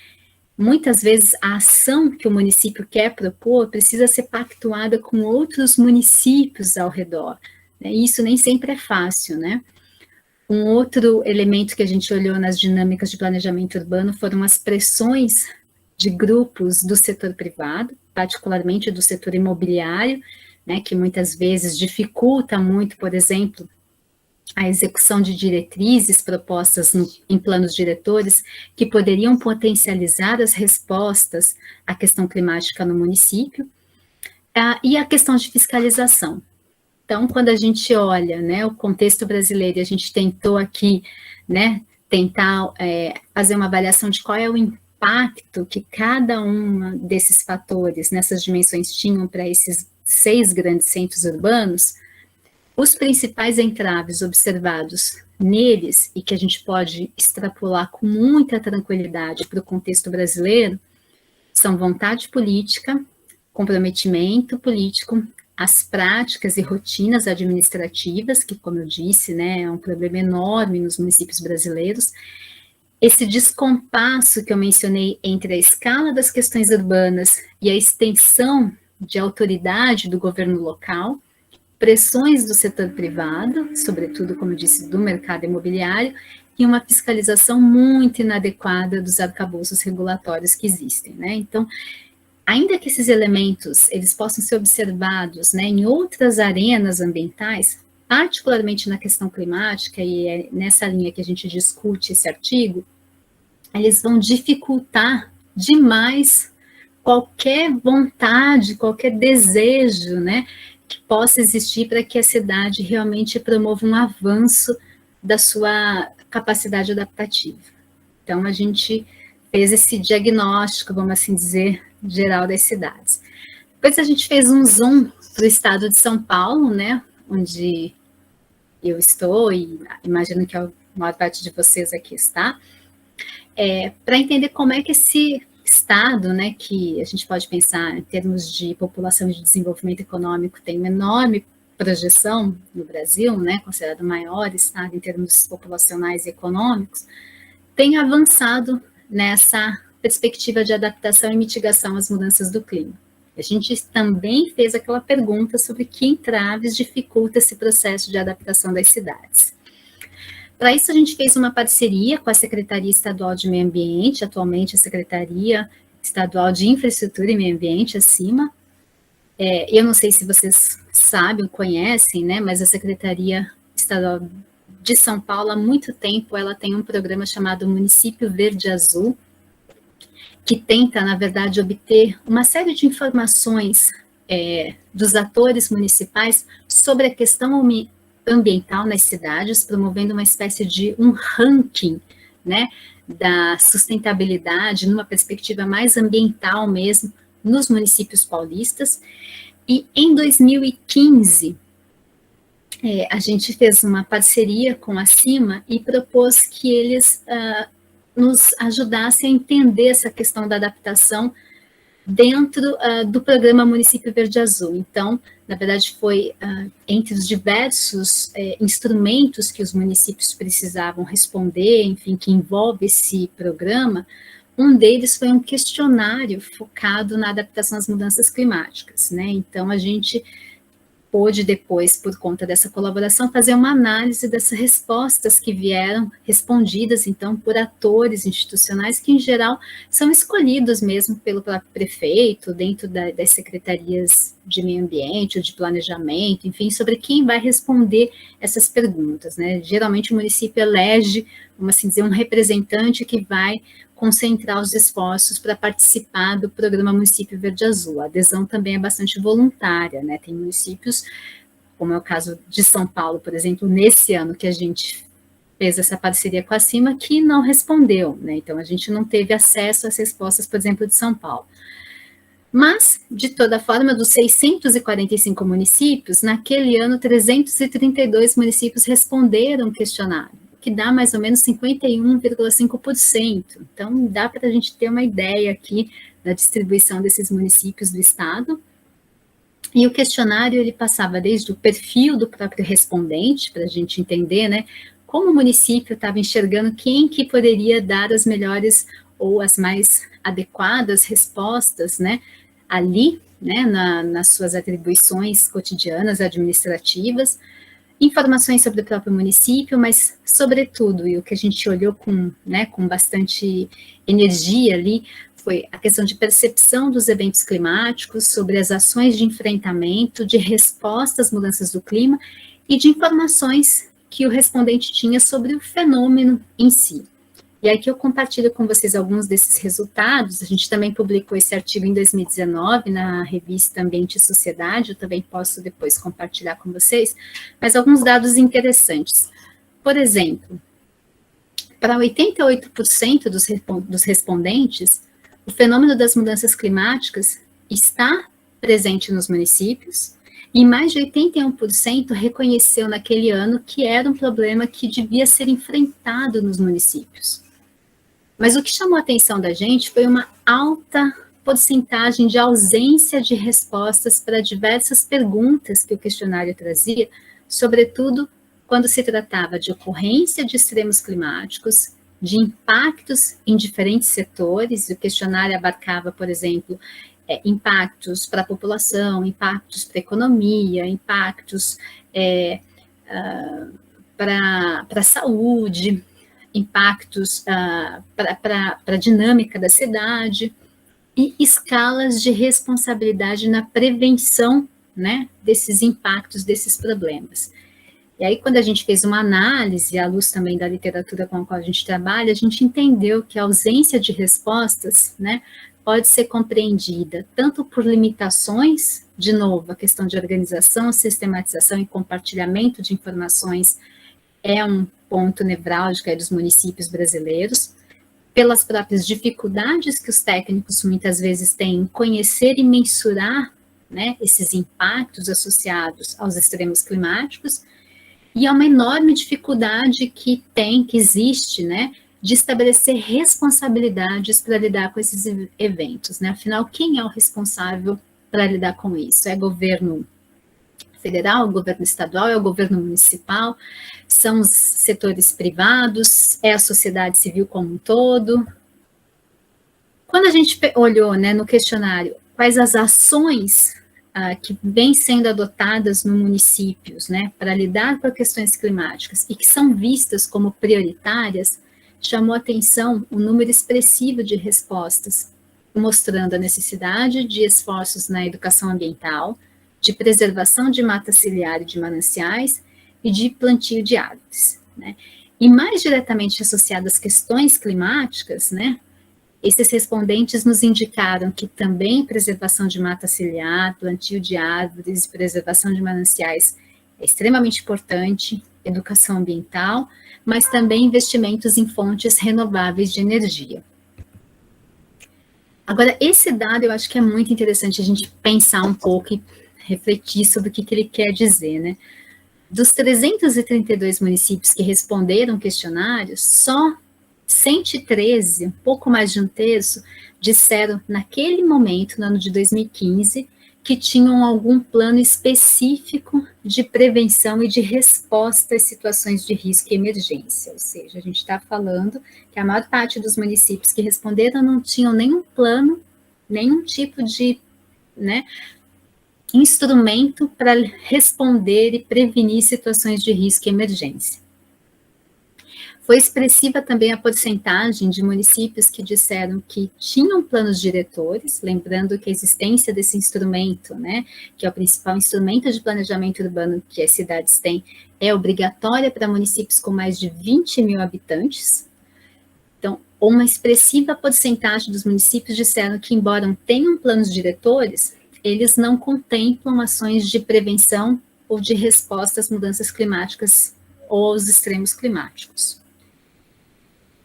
Muitas vezes a ação que o município quer propor precisa ser pactuada com outros municípios ao redor, né? E isso nem sempre é fácil, né? Um outro elemento que a gente olhou nas dinâmicas de planejamento urbano foram as pressões de grupos do setor privado, particularmente do setor imobiliário, né, que muitas vezes dificulta muito, por exemplo, a execução de diretrizes propostas em planos diretores que poderiam potencializar as respostas à questão climática no município, e a questão de fiscalização. Então, quando a gente olha, né, o contexto brasileiro, e a gente tentou aqui, né, tentar fazer uma avaliação de qual é o impacto que cada um desses fatores, nessas dimensões, tinham para esses 6 grandes centros urbanos, os principais entraves observados neles, e que a gente pode extrapolar com muita tranquilidade para o contexto brasileiro, são vontade política, comprometimento político, as práticas e rotinas administrativas, que, como eu disse, né, é um problema enorme nos municípios brasileiros, esse descompasso que eu mencionei entre a escala das questões urbanas e a extensão de autoridade do governo local, pressões do setor privado, sobretudo, como eu disse, do mercado imobiliário, e uma fiscalização muito inadequada dos arcabouços regulatórios que existem, né? Então, ainda que esses elementos eles possam ser observados, né, em outras arenas ambientais, particularmente na questão climática, e é nessa linha que a gente discute esse artigo, eles vão dificultar demais qualquer vontade, qualquer desejo, né, que possa existir para que a cidade realmente promova um avanço da sua capacidade adaptativa. Então, a gente fez esse diagnóstico, vamos assim dizer, geral das cidades. Depois a gente fez um zoom para o estado de São Paulo, né, onde eu estou e imagino que a maior parte de vocês aqui está, para entender como é que esse estado, né, que a gente pode pensar em termos de população e de desenvolvimento econômico, tem uma enorme projeção no Brasil, né, considerado o maior estado em termos populacionais e econômicos, tem avançado nessa perspectiva de adaptação e mitigação às mudanças do clima. A gente também fez aquela pergunta sobre que entraves dificulta esse processo de adaptação das cidades. Para isso, a gente fez uma parceria com a Secretaria Estadual de Meio Ambiente, atualmente a Secretaria Estadual de Infraestrutura e Meio Ambiente, a CIMA. Eu não sei se vocês sabem ou conhecem, né, mas a Secretaria Estadual de São Paulo, há muito tempo, ela tem um programa chamado Município Verde Azul, que tenta, na verdade, obter uma série de informações dos atores municipais sobre a questão ambiental nas cidades, promovendo uma espécie de um ranking, né, da sustentabilidade, numa perspectiva mais ambiental mesmo, nos municípios paulistas. E em 2015, a gente fez uma parceria com a CIMA e propôs que eles nos ajudassem a entender essa questão da adaptação dentro do programa Município Verde Azul. Então, na verdade, foi entre os diversos instrumentos que os municípios precisavam responder, enfim, que envolve esse programa, um deles foi um questionário focado na adaptação às mudanças climáticas, né? Então, a gente pôde depois, por conta dessa colaboração, fazer uma análise dessas respostas que vieram respondidas, então, por atores institucionais que, em geral, são escolhidos mesmo pelo próprio prefeito, dentro das secretarias de meio ambiente ou de planejamento, enfim, sobre quem vai responder essas perguntas, né? Geralmente, o município elege, vamos assim dizer, um representante que vai concentrar os esforços para participar do programa Município Verde Azul. A adesão também é bastante voluntária, né? Tem municípios, como é o caso de São Paulo, por exemplo, nesse ano que a gente fez essa parceria com a CIMA, que não respondeu, né? Então, a gente não teve acesso às respostas, por exemplo, de São Paulo. Mas, de toda forma, dos 645 municípios, naquele ano, 332 municípios responderam o questionário, que dá mais ou menos 51,5%. Então, dá para a gente ter uma ideia aqui da distribuição desses municípios do estado. E o questionário, ele passava desde o perfil do próprio respondente, para a gente entender, né, como o município estava enxergando quem que poderia dar as melhores ou as mais adequadas respostas, né, ali, né, nas suas atribuições cotidianas administrativas, informações sobre o próprio município, mas, sobretudo, e o que a gente olhou com bastante energia ali, foi a questão de percepção dos eventos climáticos, sobre as ações de enfrentamento, de resposta às mudanças do clima e de informações que o respondente tinha sobre o fenômeno em si. E aqui eu compartilho com vocês alguns desses resultados. A gente também publicou esse artigo em 2019 na revista Ambiente e Sociedade, eu também posso depois compartilhar com vocês, mas alguns dados interessantes. Por exemplo, para 88% dos respondentes, o fenômeno das mudanças climáticas está presente nos municípios, e mais de 81% reconheceu naquele ano que era um problema que devia ser enfrentado nos municípios. Mas o que chamou a atenção da gente foi uma alta porcentagem de ausência de respostas para diversas perguntas que o questionário trazia, sobretudo quando se tratava de ocorrência de extremos climáticos, de impactos em diferentes setores. O questionário abarcava, por exemplo, impactos para a população, impactos para a economia, impactos para a saúde, impactos para a dinâmica da cidade, e escalas de responsabilidade na prevenção, né, desses impactos, desses problemas. E aí, quando a gente fez uma análise, à luz também da literatura com a qual a gente trabalha, a gente entendeu que a ausência de respostas, né, pode ser compreendida tanto por limitações, de novo, a questão de organização, sistematização e compartilhamento de informações é um ponto nevrálgico dos municípios brasileiros, pelas próprias dificuldades que os técnicos muitas vezes têm em conhecer e mensurar, né, esses impactos associados aos extremos climáticos, e há uma enorme dificuldade que existe, né, de estabelecer responsabilidades para lidar com esses eventos, né? Afinal, quem é o responsável para lidar com isso? É governo federal, governo estadual, é o governo municipal, são os setores privados, é a sociedade civil como um todo? Quando a gente olhou, né, no questionário, quais as ações que vêm sendo adotadas nos municípios, né, para lidar com as questões climáticas e que são vistas como prioritárias, chamou a atenção um número expressivo de respostas, mostrando a necessidade de esforços na educação ambiental, de preservação de mata ciliar e de mananciais e de plantio de árvores, né? E mais diretamente associado às questões climáticas, né, esses respondentes nos indicaram que também preservação de mata ciliar, plantio de árvores e preservação de mananciais é extremamente importante, educação ambiental, mas também investimentos em fontes renováveis de energia. Agora, esse dado eu acho que é muito interessante a gente pensar um pouco e refletir sobre o que ele quer dizer, né? Dos 332 municípios que responderam o questionário, só 113, um pouco mais de um terço, disseram naquele momento, no ano de 2015, que tinham algum plano específico de prevenção e de resposta às situações de risco e emergência. Ou seja, a gente está falando que a maior parte dos municípios que responderam não tinham nenhum plano, nenhum tipo de, né, instrumento para responder e prevenir situações de risco e emergência. Foi expressiva também a porcentagem de municípios que disseram que tinham planos diretores, lembrando que a existência desse instrumento, né, que é o principal instrumento de planejamento urbano que as cidades têm, é obrigatória para municípios com mais de 20 mil habitantes. Então, uma expressiva porcentagem dos municípios disseram que, embora tenham planos diretores, eles não contemplam ações de prevenção ou de resposta às mudanças climáticas ou aos extremos climáticos.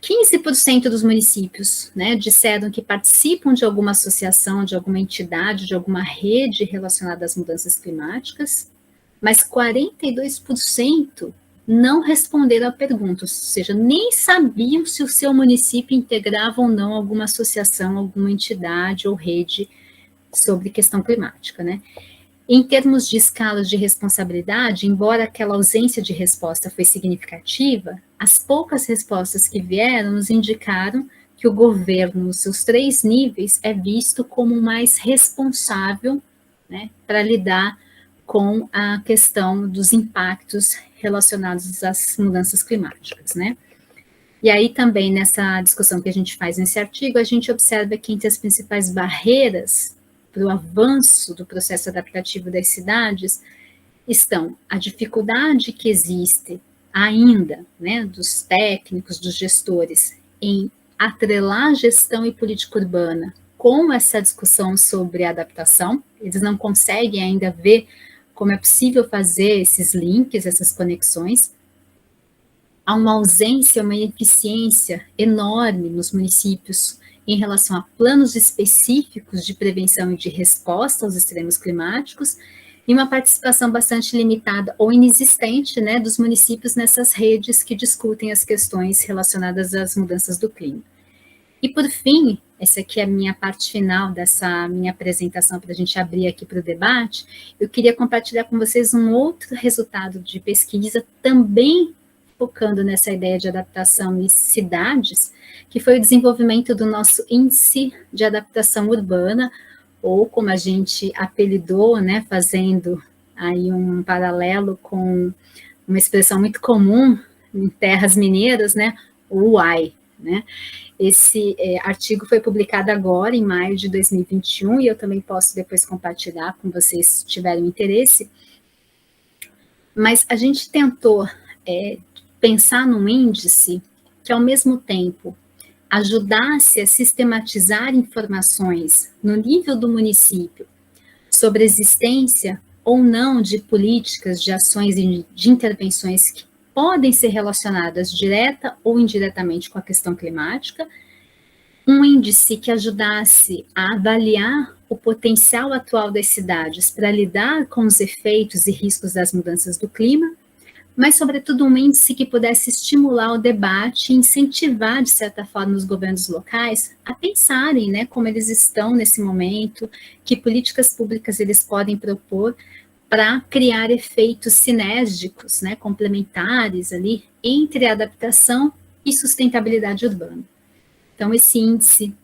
15% dos municípios, né, disseram que participam de alguma associação, de alguma entidade, de alguma rede relacionada às mudanças climáticas, mas 42% não responderam à pergunta, ou seja, nem sabiam se o seu município integrava ou não alguma associação, alguma entidade ou rede sobre questão climática, né? Em termos de escalas de responsabilidade, embora aquela ausência de resposta foi significativa, as poucas respostas que vieram nos indicaram que o governo, nos seus 3 níveis, é visto como o mais responsável, né, para lidar com a questão dos impactos relacionados às mudanças climáticas, né? E aí também, nessa discussão que a gente faz nesse artigo, a gente observa que entre as principais barreiras para o avanço do processo adaptativo das cidades, estão a dificuldade que existe ainda, né, dos técnicos, dos gestores, em atrelar gestão e política urbana com essa discussão sobre adaptação. Eles não conseguem ainda ver como é possível fazer esses links, essas conexões. Há uma ausência, uma ineficiência enorme nos municípios em relação a planos específicos de prevenção e de resposta aos extremos climáticos, e uma participação bastante limitada ou inexistente, né, dos municípios nessas redes que discutem as questões relacionadas às mudanças do clima. E, por fim, essa aqui é a minha parte final dessa minha apresentação para a gente abrir aqui para o debate, eu queria compartilhar com vocês um outro resultado de pesquisa também focando nessa ideia de adaptação e cidades, que foi o desenvolvimento do nosso Índice de Adaptação Urbana, ou como a gente apelidou, né, fazendo aí um paralelo com uma expressão muito comum em terras mineiras, né, o UAI, né. Esse artigo foi publicado agora, em maio de 2021, e eu também posso depois compartilhar com vocês, se tiverem interesse. Mas a gente tentou pensar num índice que, ao mesmo tempo, ajudasse a sistematizar informações no nível do município sobre a existência ou não de políticas, de ações e de intervenções que podem ser relacionadas direta ou indiretamente com a questão climática, um índice que ajudasse a avaliar o potencial atual das cidades para lidar com os efeitos e riscos das mudanças do clima, mas, sobretudo, um índice que pudesse estimular o debate e incentivar, de certa forma, os governos locais a pensarem, né, como eles estão nesse momento, que políticas públicas eles podem propor para criar efeitos sinérgicos, né, complementares ali, entre adaptação e sustentabilidade urbana. Então, esse índice,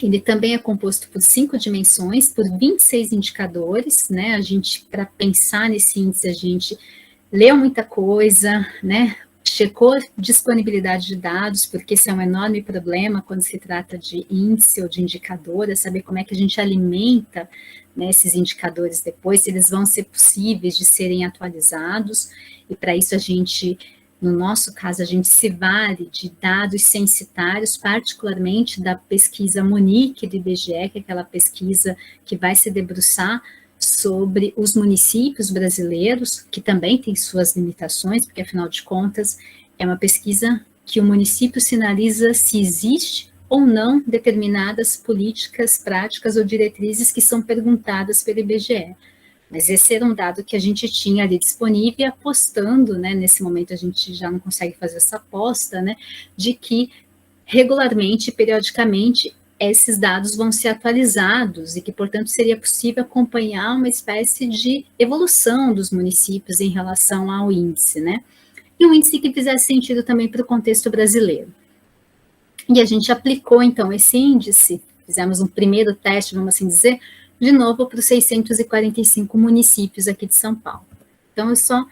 ele também é composto por 5 dimensões, por 26 indicadores, né, para pensar nesse índice, a gente leu muita coisa, né, checou disponibilidade de dados, porque esse é um enorme problema quando se trata de índice ou de indicador, é saber como é que a gente alimenta, né, esses indicadores depois, se eles vão ser possíveis de serem atualizados, e para isso a gente, no nosso caso, a gente se vale de dados censitários, particularmente da pesquisa Monique do IBGE, que é aquela pesquisa que vai se debruçar sobre os municípios brasileiros, que também tem suas limitações, porque, afinal de contas, é uma pesquisa que o município sinaliza se existe ou não determinadas políticas, práticas ou diretrizes que são perguntadas pelo IBGE. Mas esse era um dado que a gente tinha ali disponível, e apostando, né, nesse momento a gente já não consegue fazer essa aposta, né, de que regularmente, periodicamente, esses dados vão ser atualizados e que, portanto, seria possível acompanhar uma espécie de evolução dos municípios em relação ao índice, né? E um índice que fizesse sentido também para o contexto brasileiro. E a gente aplicou, então, esse índice, fizemos um primeiro teste, vamos assim dizer, de novo para os 645 municípios aqui de São Paulo. Então, eu só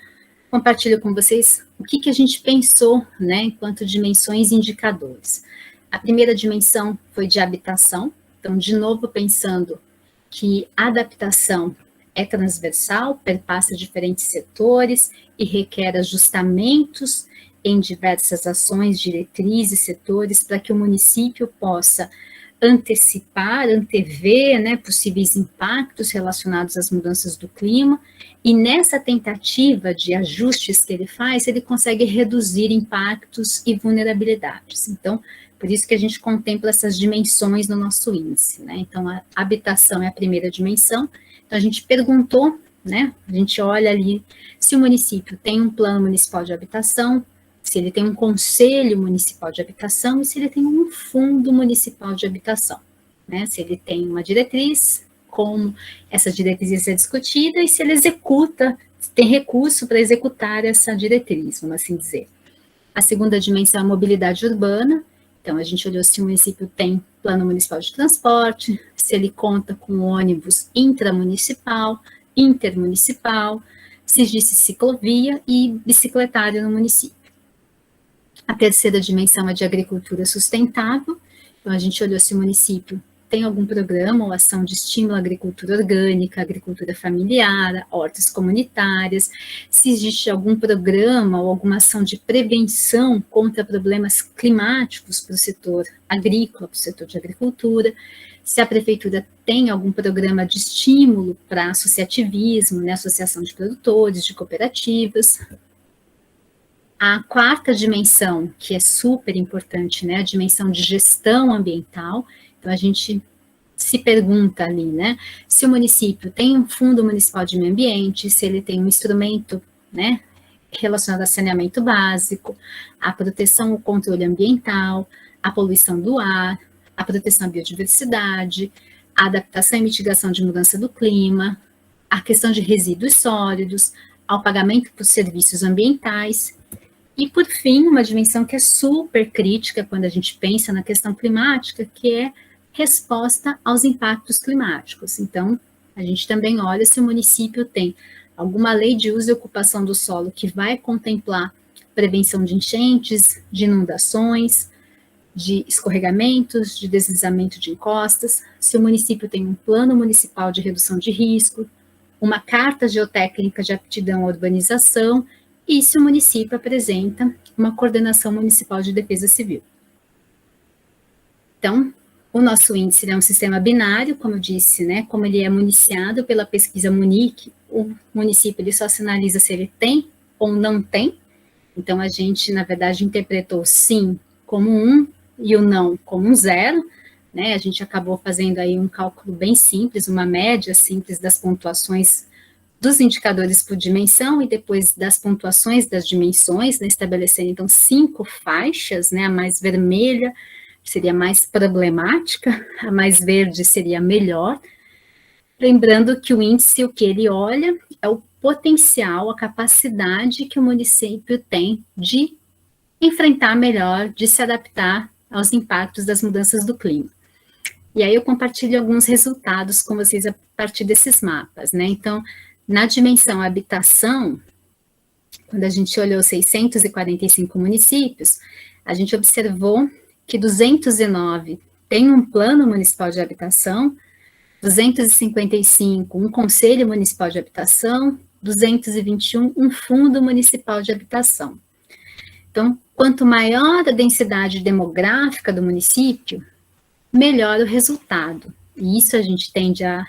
compartilho com vocês o que a gente pensou, né, enquanto dimensões e indicadores. A primeira dimensão foi de habitação, então, de novo, pensando que a adaptação é transversal, perpassa diferentes setores e requer ajustamentos em diversas ações, diretrizes, setores, para que o município possa antecipar, antever, né, possíveis impactos relacionados às mudanças do clima, e nessa tentativa de ajustes que ele faz, ele consegue reduzir impactos e vulnerabilidades. Então, por isso que a gente contempla essas dimensões no nosso índice, né? Então, a habitação é a primeira dimensão. Então, a gente perguntou, né? A gente olha ali se o município tem um plano municipal de habitação, se ele tem um conselho municipal de habitação e se ele tem um fundo municipal de habitação, né? Se ele tem uma diretriz, como essa diretriz é discutida e se ele executa, se tem recurso para executar essa diretriz, vamos assim dizer. A segunda dimensão é a mobilidade urbana. Então, a gente olhou se o município tem plano municipal de transporte, se ele conta com ônibus intramunicipal, intermunicipal, se existe ciclovia e bicicletário no município. A terceira dimensão é de agricultura sustentável. Então, a gente olhou se o município tem algum programa ou ação de estímulo à agricultura orgânica, agricultura familiar, hortas comunitárias, se existe algum programa ou alguma ação de prevenção contra problemas climáticos para o setor agrícola, para o setor de agricultura, se a prefeitura tem algum programa de estímulo para associativismo, né, associação de produtores, de cooperativas. A quarta dimensão, que é super importante, né, a dimensão de gestão ambiental. Então, a gente se pergunta ali, né, se o município tem um fundo municipal de meio ambiente, se ele tem um instrumento, né, relacionado a saneamento básico, a proteção, o controle ambiental, a poluição do ar, a proteção à biodiversidade, a adaptação e mitigação de mudança do clima, a questão de resíduos sólidos, ao pagamento por serviços ambientais. E, por fim, uma dimensão que é super crítica quando a gente pensa na questão climática, que é resposta aos impactos climáticos. Então, a gente também olha se o município tem alguma lei de uso e ocupação do solo que vai contemplar prevenção de enchentes, de inundações, de escorregamentos, de deslizamento de encostas, se o município tem um plano municipal de redução de risco, uma carta geotécnica de aptidão à urbanização e se o município apresenta uma coordenação municipal de defesa civil. Então, o nosso índice é um sistema binário, como eu disse, né? Como ele é municiado pela pesquisa Munic, o município ele só sinaliza se ele tem ou não tem. Então, a gente, na verdade, interpretou o sim como 1 e o não como um 0, né? A gente acabou fazendo aí um cálculo bem simples, uma média simples das pontuações dos indicadores por dimensão e depois das pontuações das dimensões, né? Estabelecendo, então, 5 faixas, né? A mais vermelha seria mais problemática, a mais verde seria melhor. Lembrando que o índice, o que ele olha, é o potencial, a capacidade que o município tem de enfrentar melhor, de se adaptar aos impactos das mudanças do clima. E aí eu compartilho alguns resultados com vocês a partir desses mapas, né? Então, na dimensão habitação, quando a gente olhou 645 municípios, a gente observou que 209 tem um plano municipal de habitação, 255 um conselho municipal de habitação, 221 um fundo municipal de habitação. Então, quanto maior a densidade demográfica do município, melhor o resultado. E isso a gente tende a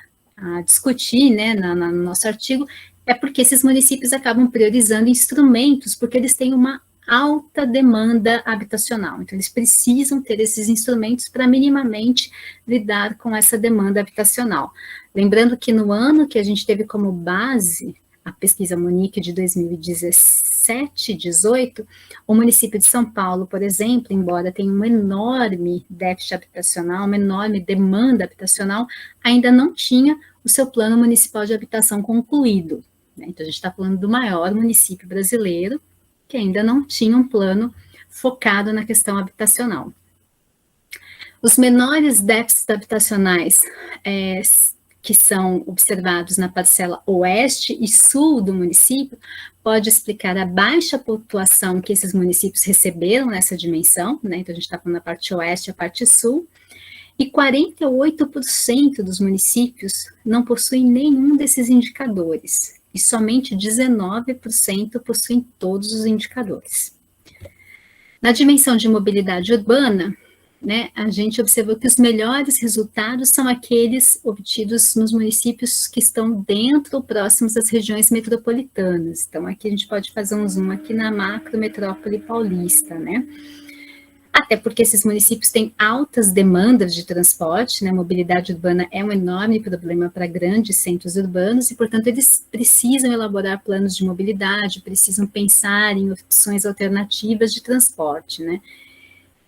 discutir, né, no nosso artigo, é porque esses municípios acabam priorizando instrumentos, porque eles têm uma alta demanda habitacional. Então, eles precisam ter esses instrumentos para minimamente lidar com essa demanda habitacional. Lembrando que no ano que a gente teve como base a pesquisa Munic de 2017-18, o município de São Paulo, por exemplo, embora tenha um enorme déficit habitacional, uma enorme demanda habitacional, ainda não tinha o seu plano municipal de habitação concluído, né? Então, a gente está falando do maior município brasileiro, que ainda não tinha um plano focado na questão habitacional. Os menores déficits habitacionais que são observados na parcela oeste e sul do município, pode explicar a baixa pontuação que esses municípios receberam nessa dimensão, né? Então, a gente está falando da parte oeste e a parte sul, e 48% dos municípios não possuem nenhum desses indicadores, e somente 19% possuem todos os indicadores. Na dimensão de mobilidade urbana, né, a gente observou que os melhores resultados são aqueles obtidos nos municípios que estão dentro ou próximos das regiões metropolitanas. Então, aqui a gente pode fazer um zoom aqui na macro metrópole paulista, né? Até porque esses municípios têm altas demandas de transporte, né? A mobilidade urbana é um enorme problema para grandes centros urbanos e, portanto, eles precisam elaborar planos de mobilidade, precisam pensar em opções alternativas de transporte, né?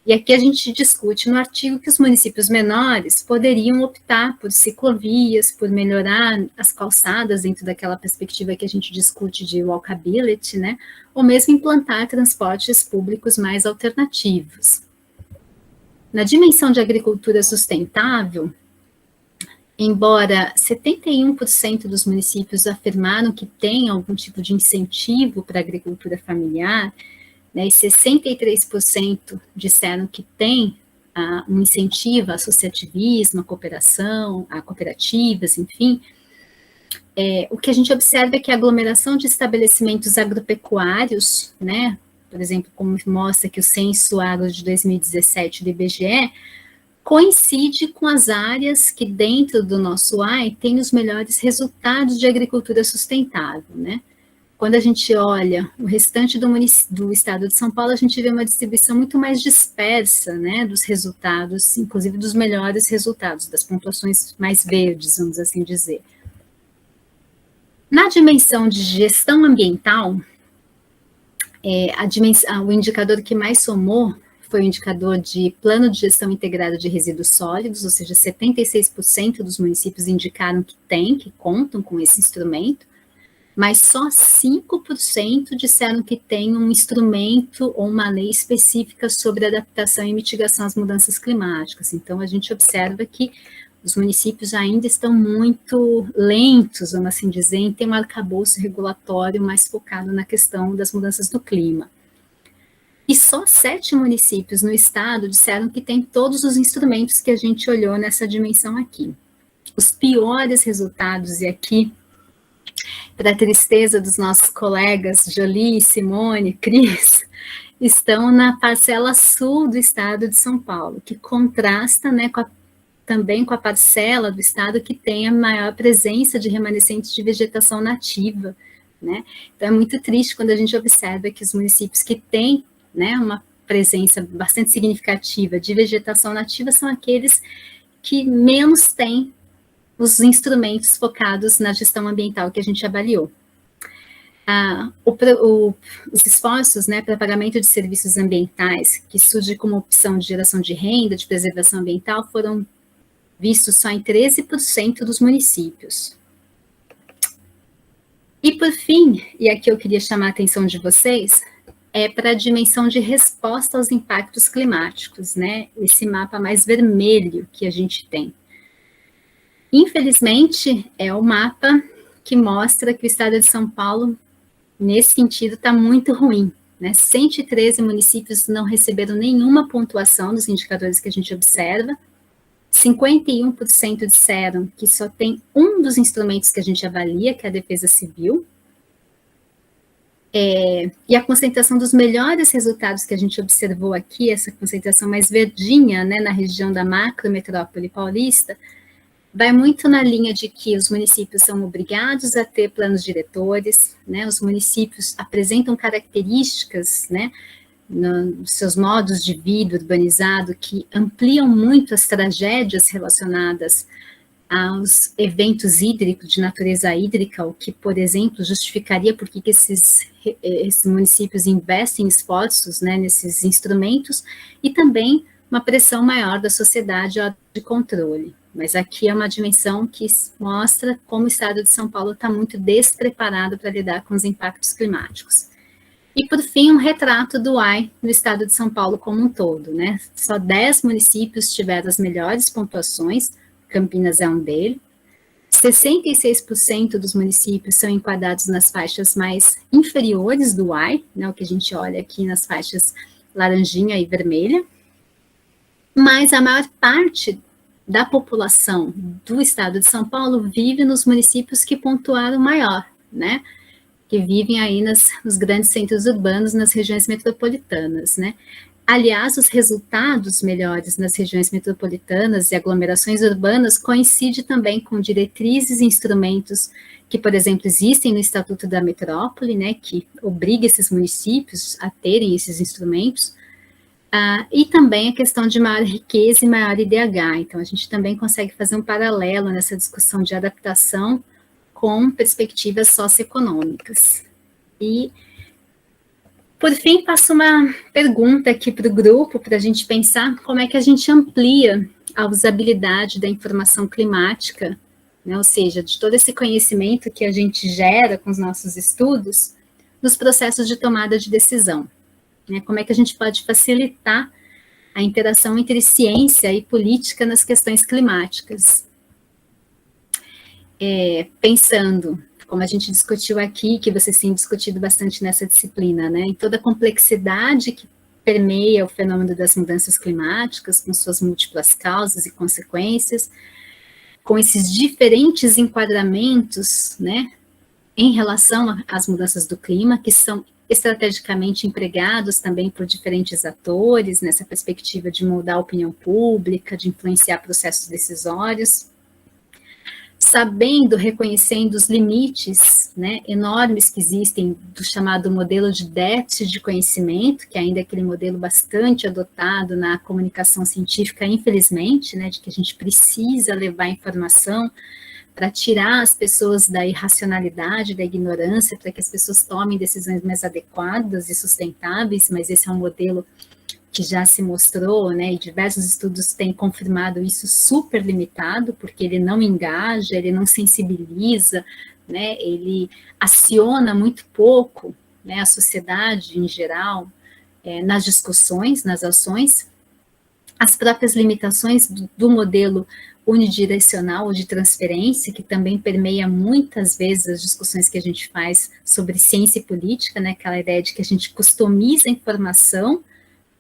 E aqui a gente discute no artigo que os municípios menores poderiam optar por ciclovias, por melhorar as calçadas dentro daquela perspectiva que a gente discute de walkability, né? Ou mesmo implantar transportes públicos mais alternativos. Na dimensão de agricultura sustentável, embora 71% dos municípios afirmaram que tem algum tipo de incentivo para a agricultura familiar, né, e 63% disseram que tem um incentivo a associativismo, a cooperação, a cooperativas, enfim, o que a gente observa é que a aglomeração de estabelecimentos agropecuários, né, por exemplo, como mostra que o Censo Agro de 2017 do IBGE, coincide com as áreas que dentro do nosso AI têm os melhores resultados de agricultura sustentável, né. Quando a gente olha o restante do estado de São Paulo, a gente vê uma distribuição muito mais dispersa, né, dos resultados, inclusive dos melhores resultados, das pontuações mais verdes, vamos assim dizer. Na dimensão de gestão ambiental, o indicador que mais somou foi o indicador de plano de gestão integrado de resíduos sólidos, ou seja, 76% dos municípios indicaram que contam com esse instrumento. mas só 5% disseram que tem um instrumento ou uma lei específica sobre adaptação e mitigação às mudanças climáticas. Então, a gente observa que os municípios ainda estão muito lentos, vamos assim dizer, em ter um arcabouço regulatório mais focado na questão das mudanças do clima. E só 7 municípios no estado disseram que tem todos os instrumentos que a gente olhou nessa dimensão aqui. Os piores resultados, e aqui, para a tristeza dos nossos colegas Jolie, Simone, Cris, estão na parcela sul do estado de São Paulo, que contrasta, né, também com a parcela do estado que tem a maior presença de remanescentes de vegetação nativa, né? Então é muito triste quando a gente observa que os municípios que têm, né, uma presença bastante significativa de vegetação nativa são aqueles que menos têm os instrumentos focados na gestão ambiental que a gente avaliou. Os esforços, né, para pagamento de serviços ambientais, que surge como opção de geração de renda, de preservação ambiental, foram vistos só em 13% dos municípios. E por fim, e aqui eu queria chamar a atenção de vocês, é para a dimensão de resposta aos impactos climáticos, né, esse mapa mais vermelho que a gente tem. Infelizmente, é o mapa que mostra que o estado de São Paulo, nesse sentido, está muito ruim, né? 113 municípios não receberam nenhuma pontuação nos indicadores que a gente observa, 51% disseram que só tem um dos instrumentos que a gente avalia, que é a defesa civil, e a concentração dos melhores resultados que a gente observou aqui, essa concentração mais verdinha, né, na região da macrometrópole paulista, vai muito na linha de que os municípios são obrigados a ter planos diretores, né, os municípios apresentam características, né, nos seus modos de vida urbanizado que ampliam muito as tragédias relacionadas aos eventos hídricos, de natureza hídrica, o que, por exemplo, justificaria por que esses municípios investem esforços, né, nesses instrumentos, e também uma pressão maior da sociedade de controle. Mas aqui é uma dimensão que mostra como o estado de São Paulo está muito despreparado para lidar com os impactos climáticos. E, por fim, um retrato do AI no estado de São Paulo como um todo, né? Só 10 municípios tiveram as melhores pontuações, Campinas é um deles. 66% dos municípios são enquadrados nas faixas mais inferiores do AI, né? O que a gente olha aqui nas faixas laranjinha e vermelha. Mas a maior parte da população do estado de São Paulo vive nos municípios que pontuaram maior, né? Que vivem aí nos grandes centros urbanos, nas regiões metropolitanas, né? Aliás, os resultados melhores nas regiões metropolitanas e aglomerações urbanas coincidem também com diretrizes e instrumentos que, por exemplo, existem no Estatuto da Metrópole, né? Que obriga esses municípios a terem esses instrumentos, e também a questão de maior riqueza e maior IDH. Então, a gente também consegue fazer um paralelo nessa discussão de adaptação com perspectivas socioeconômicas. E, por fim, passo uma pergunta aqui para o grupo, para a gente pensar como é que a gente amplia a usabilidade da informação climática, né, ou seja, de todo esse conhecimento que a gente gera com os nossos estudos, nos processos de tomada de decisão. Né, como é que a gente pode facilitar a interação entre ciência e política nas questões climáticas. Pensando, como a gente discutiu aqui, que vocês têm discutido bastante nessa disciplina, né, em toda a complexidade que permeia o fenômeno das mudanças climáticas, com suas múltiplas causas e consequências, com esses diferentes enquadramentos, né, em relação às mudanças do clima, que são estrategicamente empregados também por diferentes atores, nessa perspectiva de moldar a opinião pública, de influenciar processos decisórios, sabendo, reconhecendo os limites, né, enormes que existem do chamado modelo de déficit de conhecimento, que ainda é aquele modelo bastante adotado na comunicação científica, infelizmente, né, de que a gente precisa levar informação para tirar as pessoas da irracionalidade, da ignorância, para que as pessoas tomem decisões mais adequadas e sustentáveis, mas esse é um modelo que já se mostrou, né, e diversos estudos têm confirmado isso super limitado, porque ele não engaja, ele não sensibiliza né, ele aciona muito pouco, né, a sociedade em geral, nas discussões, nas ações, as próprias limitações do modelo unidirecional ou de transferência, que também permeia muitas vezes as discussões que a gente faz sobre ciência e política, né, aquela ideia de que a gente customiza a informação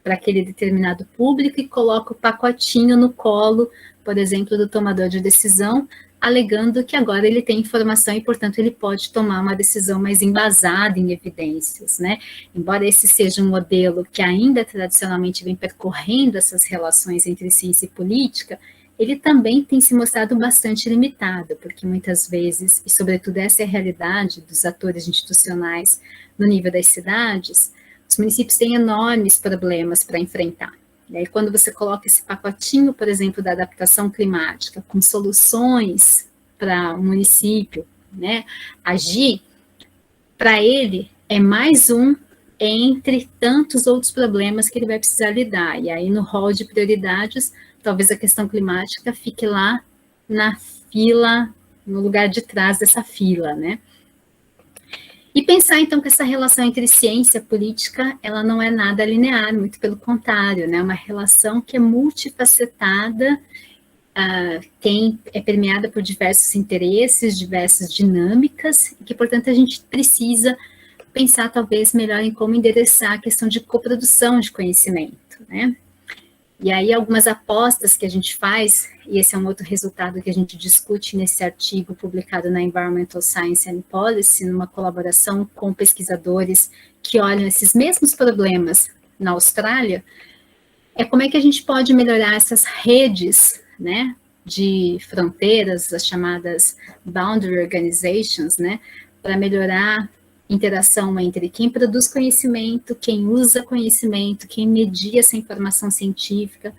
para aquele determinado público e coloca o pacotinho no colo, por exemplo, do tomador de decisão, alegando que agora ele tem informação e, portanto, ele pode tomar uma decisão mais embasada em evidências, né? Embora esse seja um modelo que ainda tradicionalmente vem percorrendo essas relações entre ciência e política, ele também tem se mostrado bastante limitado, porque muitas vezes, e sobretudo essa é a realidade dos atores institucionais no nível das cidades, os municípios têm enormes problemas para enfrentar. E aí, quando você coloca esse pacotinho, por exemplo, da adaptação climática, com soluções para o município, né, agir, para ele é mais um entre tantos outros problemas que ele vai precisar lidar. E aí, no rol de prioridades, talvez a questão climática fique lá na fila, no lugar de trás dessa fila, né? E pensar, então, que essa relação entre ciência e política, ela não é nada linear, muito pelo contrário, né? É uma relação que é multifacetada, é permeada por diversos interesses, diversas dinâmicas, e que, portanto, a gente precisa pensar, talvez, melhor em como endereçar a questão de coprodução de conhecimento, né? E aí, algumas apostas que a gente faz, e esse é um outro resultado que a gente discute nesse artigo publicado na Environmental Science and Policy, numa colaboração com pesquisadores que olham esses mesmos problemas na Austrália, é como é que a gente pode melhorar essas redes, né, de fronteiras, as chamadas boundary organizations, né, para melhorar interação entre quem produz conhecimento, quem usa conhecimento, quem media essa informação científica,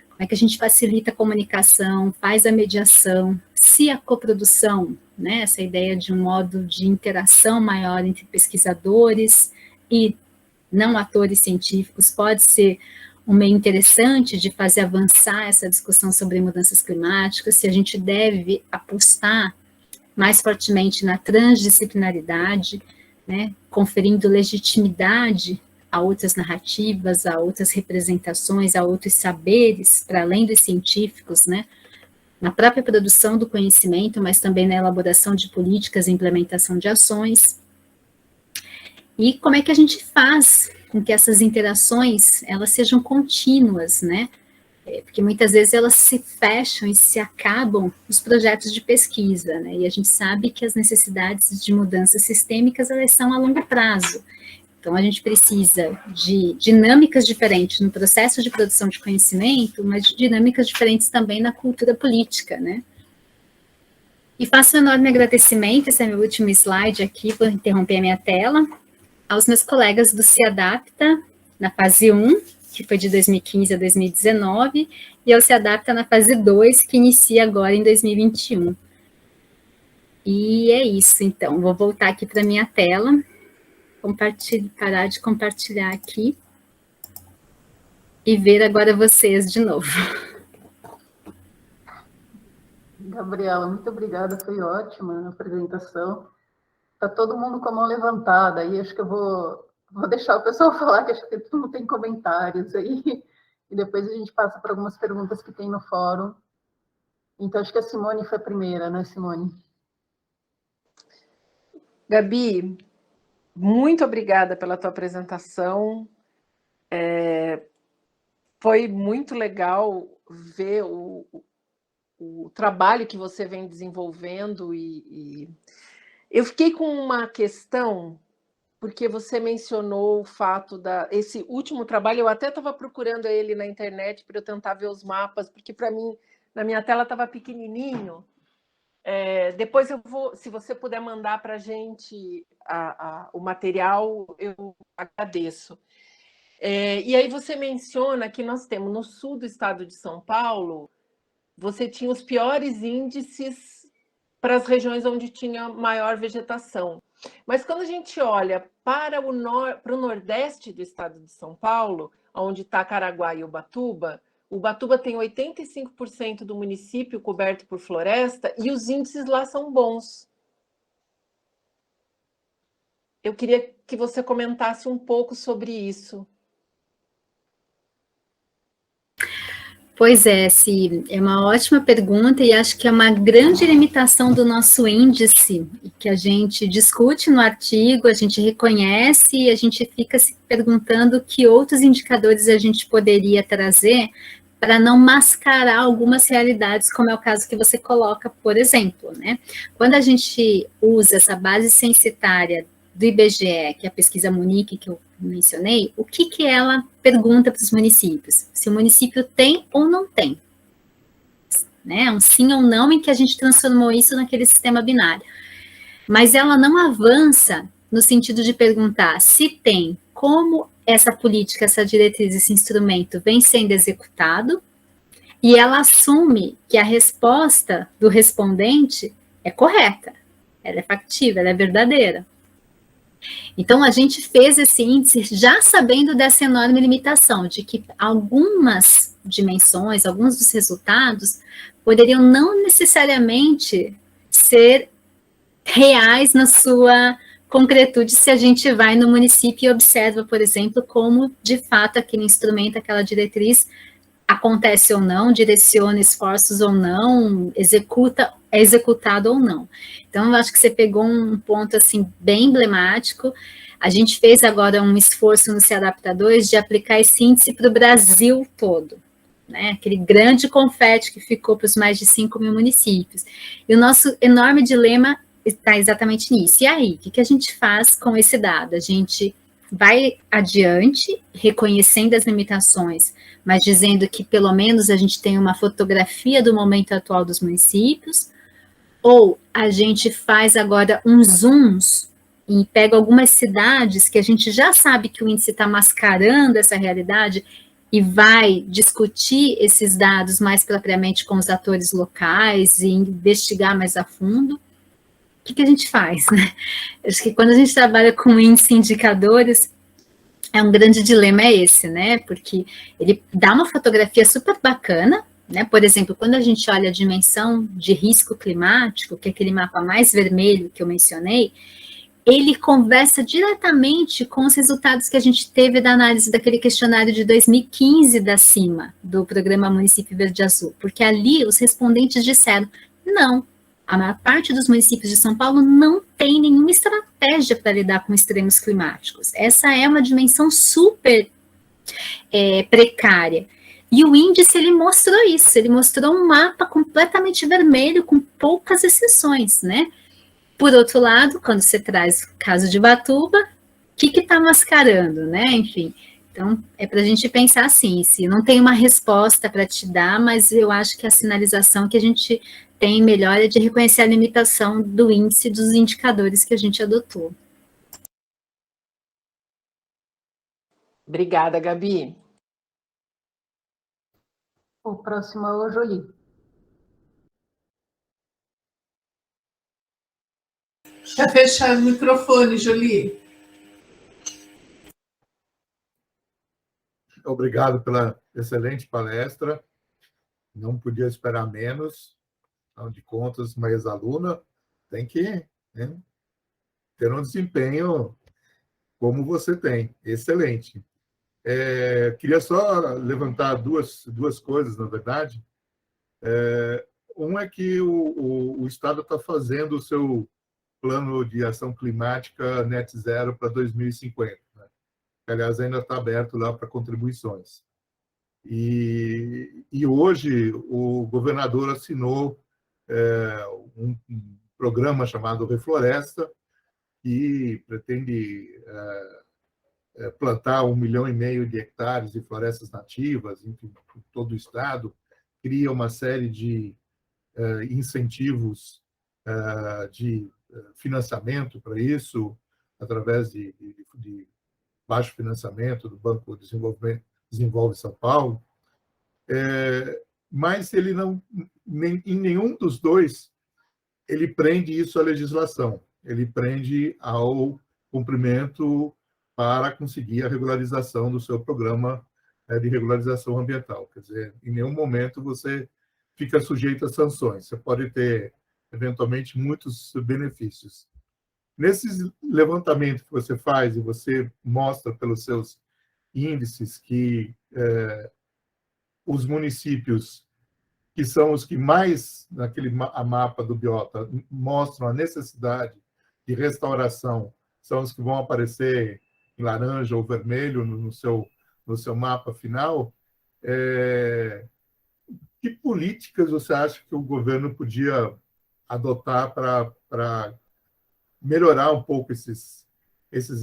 como é que a gente facilita a comunicação, faz a mediação, se a coprodução, né, essa ideia de um modo de interação maior entre pesquisadores e não atores científicos pode ser um meio interessante de fazer avançar essa discussão sobre mudanças climáticas, se a gente deve apostar mais fortemente na transdisciplinaridade, né, conferindo legitimidade a outras narrativas, a outras representações, a outros saberes, para além dos científicos, né, na própria produção do conhecimento, mas também na elaboração de políticas e implementação de ações. E como é que a gente faz com que essas interações, elas sejam contínuas, né, porque muitas vezes elas se fecham e se acabam nos projetos de pesquisa, né? E a gente sabe que as necessidades de mudanças sistêmicas, elas são a longo prazo. Então, a gente precisa de dinâmicas diferentes no processo de produção de conhecimento, mas de dinâmicas diferentes também na cultura política, né? E faço um enorme agradecimento, esse é meu último slide aqui, vou interromper a minha tela, aos meus colegas do Se Adapta, na fase 1, que foi de 2015 a 2019, e ao Se Adapta na fase 2, que inicia agora em 2021. E é isso, então. Vou voltar aqui para a minha tela, parar de compartilhar aqui, e ver agora vocês de novo. Gabriela, muito obrigada, foi ótima a apresentação. Está todo mundo com a mão levantada, e acho que eu vou deixar o pessoal falar, que acho que todo mundo tem comentários aí, e depois a gente passa para algumas perguntas que tem no fórum. Então, acho que a Simone foi a primeira, né, Simone? Gabi, muito obrigada pela tua apresentação. Foi muito legal ver o trabalho que você vem desenvolvendo e eu fiquei com uma questão, porque você mencionou o fato esse último trabalho, eu até estava procurando ele na internet para eu tentar ver os mapas, porque para mim, na minha tela estava pequenininho. Depois eu vou, se você puder mandar para a gente o material, eu agradeço. E aí você menciona que nós temos no sul do estado de São Paulo, você tinha os piores índices para as regiões onde tinha maior vegetação. Mas quando a gente olha para o nordeste do estado de São Paulo, onde está Caraguá e Ubatuba tem 85% do município coberto por floresta e os índices lá são bons. eu queria que você comentasse um pouco sobre isso. Pois é, Si, é uma ótima pergunta e acho que é uma grande limitação do nosso índice, que a gente discute no artigo, a gente reconhece e a gente fica se perguntando que outros indicadores a gente poderia trazer para não mascarar algumas realidades, como é o caso que você coloca, por exemplo, né? Quando a gente usa essa base censitária do IBGE, que é a pesquisa Munique, que eu mencionei, o que ela pergunta para os municípios? Se o município tem ou não tem. Né? Um sim ou não, em que a gente transformou isso naquele sistema binário. Mas ela não avança no sentido de perguntar se tem, como essa política, essa diretriz, esse instrumento vem sendo executado, e ela assume que a resposta do respondente é correta, ela é factível, ela é verdadeira. Então, a gente fez esse índice já sabendo dessa enorme limitação, de que algumas dimensões, alguns dos resultados, poderiam não necessariamente ser reais na sua concretude se a gente vai no município e observa, por exemplo, como, de fato, aquele instrumento, aquela diretriz acontece ou não, direciona esforços ou não, é executado ou não. Então, eu acho que você pegou um ponto, assim, bem emblemático. A gente fez agora um esforço no Ceará 2 de aplicar esse índice para o Brasil todo, né? Aquele grande confete que ficou para os mais de 5 mil municípios. E o nosso enorme dilema está exatamente nisso. E aí, o que a gente faz com esse dado? A gente vai adiante, reconhecendo as limitações, mas dizendo que pelo menos a gente tem uma fotografia do momento atual dos municípios, ou a gente faz agora uns zooms e pega algumas cidades que a gente já sabe que o índice está mascarando essa realidade e vai discutir esses dados mais propriamente com os atores locais e investigar mais a fundo. O que a gente faz, né? Acho que quando a gente trabalha com índice e indicadores, é um grande dilema esse, né? Porque ele dá uma fotografia super bacana, né? Por exemplo, quando a gente olha a dimensão de risco climático, que é aquele mapa mais vermelho que eu mencionei, ele conversa diretamente com os resultados que a gente teve da análise daquele questionário de 2015 da CIMA, do Programa Município Verde Azul, porque ali os respondentes disseram, não, a maior parte dos municípios de São Paulo não tem nenhuma estratégia para lidar com extremos climáticos. Essa é uma dimensão super precária. E o índice, ele mostrou isso, ele mostrou um mapa completamente vermelho, com poucas exceções, né? Por outro lado, quando você traz o caso de Ubatuba, o que está mascarando, né? Enfim, então é para a gente pensar assim, se não tem uma resposta para te dar, mas eu acho que a sinalização que a gente tem melhor é de reconhecer a limitação do índice dos indicadores que a gente adotou. Obrigada, Gabi. O próximo é o Jolie. Está fechado o microfone, Jolie. Obrigado pela excelente palestra. Não podia esperar menos. Afinal de contas, uma ex-aluna tem que, né, ter um desempenho como você tem. Excelente. Queria só levantar duas coisas, na verdade. Um é que o Estado está fazendo o seu plano de ação climática net zero para 2050. Né? Que, aliás, ainda está aberto lá para contribuições. E hoje o governador assinou um programa chamado Refloresta, que pretende plantar 1,5 milhão de hectares de florestas nativas em todo o estado, cria uma série de incentivos de financiamento para isso, através de baixo financiamento do Banco Desenvolve São Paulo, mas ele não, em nenhum dos dois, ele prende isso à legislação, ele prende ao cumprimento para conseguir a regularização do seu programa de regularização ambiental. Quer dizer, em nenhum momento você fica sujeito a sanções, você pode ter, eventualmente, muitos benefícios. nesses levantamentos que você faz e você mostra pelos seus índices que os municípios que são os que mais, naquele mapa do Biota, mostram a necessidade de restauração, são os que vão aparecer em laranja ou vermelho no seu mapa final. Que políticas você acha que o governo podia adotar para melhorar um pouco esses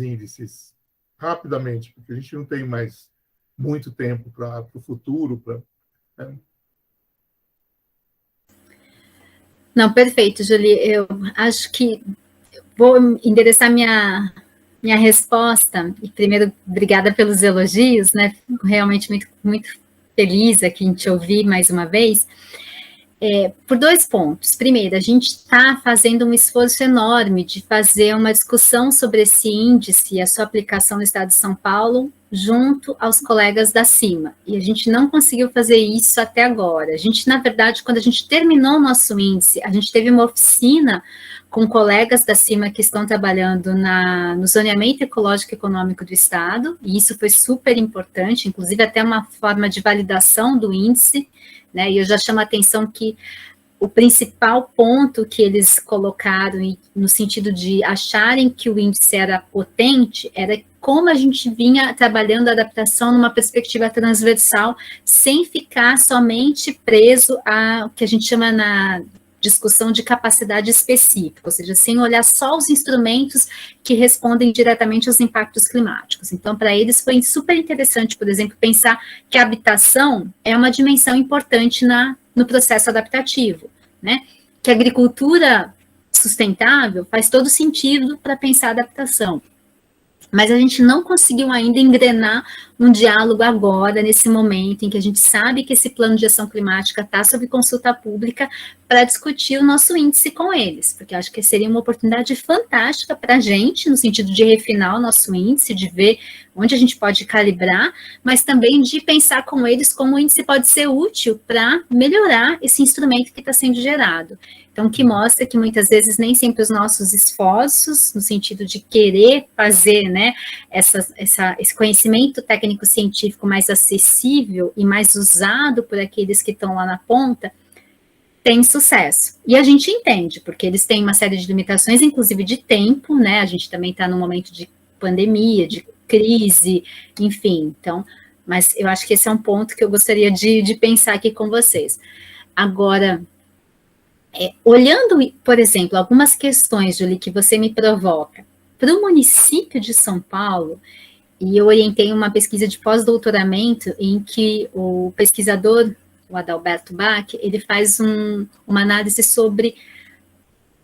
índices rapidamente, porque a gente não tem mais muito tempo para o futuro. Não, perfeito, Julie. Eu acho que vou endereçar minha resposta. E primeiro, obrigada pelos elogios, né? Fico realmente muito, muito feliz aqui em te ouvir mais uma vez. Por 2 pontos. Primeiro, a gente está fazendo um esforço enorme de fazer uma discussão sobre esse índice e a sua aplicação no estado de São Paulo, junto aos colegas da CIMA. E a gente não conseguiu fazer isso até agora. A gente, na verdade, quando a gente terminou o nosso índice, a gente teve uma oficina com colegas da CIMA que estão trabalhando no zoneamento ecológico e econômico do estado, e isso foi super importante, inclusive até uma forma de validação do índice, né? E eu já chamo a atenção que o principal ponto que eles colocaram no sentido de acharem que o índice era potente era como a gente vinha trabalhando a adaptação numa perspectiva transversal, sem ficar somente preso a que a gente chama na discussão de capacidade específica, ou seja, sem olhar só os instrumentos que respondem diretamente aos impactos climáticos. Então, para eles foi super interessante, por exemplo, pensar que a habitação é uma dimensão importante no processo adaptativo, né? Que a agricultura sustentável faz todo sentido para pensar a adaptação. Mas a gente não conseguiu ainda engrenar um diálogo agora, nesse momento em que a gente sabe que esse plano de ação climática está sob consulta pública para discutir o nosso índice com eles, porque eu acho que seria uma oportunidade fantástica para a gente, no sentido de refinar o nosso índice, de ver onde a gente pode calibrar, mas também de pensar com eles como o índice pode ser útil para melhorar esse instrumento que está sendo gerado. Então, que mostra que muitas vezes nem sempre os nossos esforços, no sentido de querer fazer, né, esse conhecimento técnico-científico mais acessível e mais usado por aqueles que estão lá na ponta, tem sucesso. E a gente entende, porque eles têm uma série de limitações, inclusive de tempo, né, a gente também está num momento de pandemia, de crise, enfim, então, mas eu acho que esse é um ponto que eu gostaria de pensar aqui com vocês. Agora, olhando, por exemplo, algumas questões, Julie, que você me provoca, para o município de São Paulo, e eu orientei uma pesquisa de pós-doutoramento em que o pesquisador, o Adalberto Bach, ele faz uma análise sobre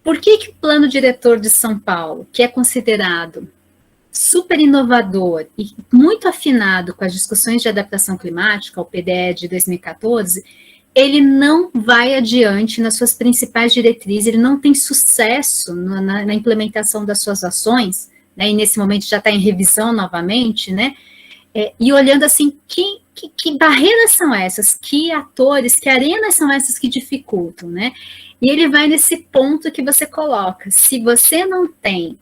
por que o plano diretor de São Paulo, que é considerado super inovador e muito afinado com as discussões de adaptação climática, o PDE de 2014, ele não vai adiante nas suas principais diretrizes, ele não tem sucesso na implementação das suas ações, né, e nesse momento já está em revisão novamente, né, e olhando assim, que barreiras são essas, que atores, que arenas são essas que dificultam, né, e ele vai nesse ponto que você coloca, se você não tem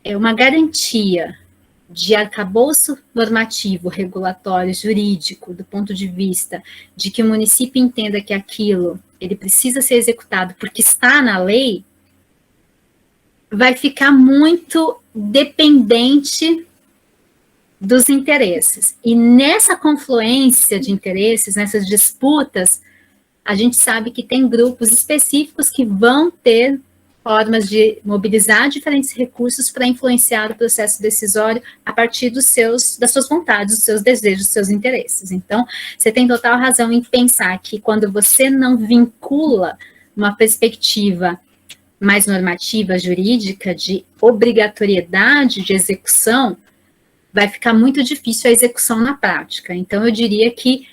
uma garantia de arcabouço normativo, regulatório, jurídico, do ponto de vista de que o município entenda que aquilo, ele precisa ser executado porque está na lei, vai ficar muito dependente dos interesses. E nessa confluência de interesses, nessas disputas, a gente sabe que tem grupos específicos que vão ter formas de mobilizar diferentes recursos para influenciar o processo decisório a partir das suas vontades, dos seus desejos, dos seus interesses. Então, você tem total razão em pensar que quando você não vincula uma perspectiva mais normativa, jurídica, de obrigatoriedade de execução, vai ficar muito difícil a execução na prática. Então, eu diria que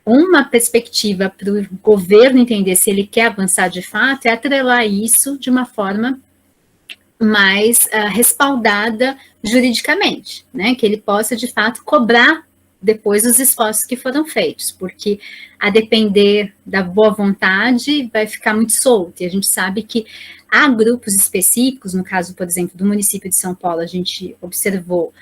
uma perspectiva para o governo entender se ele quer avançar de fato é atrelar isso de uma forma mais respaldada juridicamente, né? Que ele possa, de fato, cobrar depois dos esforços que foram feitos, porque a depender da boa vontade vai ficar muito solto, e a gente sabe que há grupos específicos, no caso, por exemplo, do município de São Paulo, a gente observou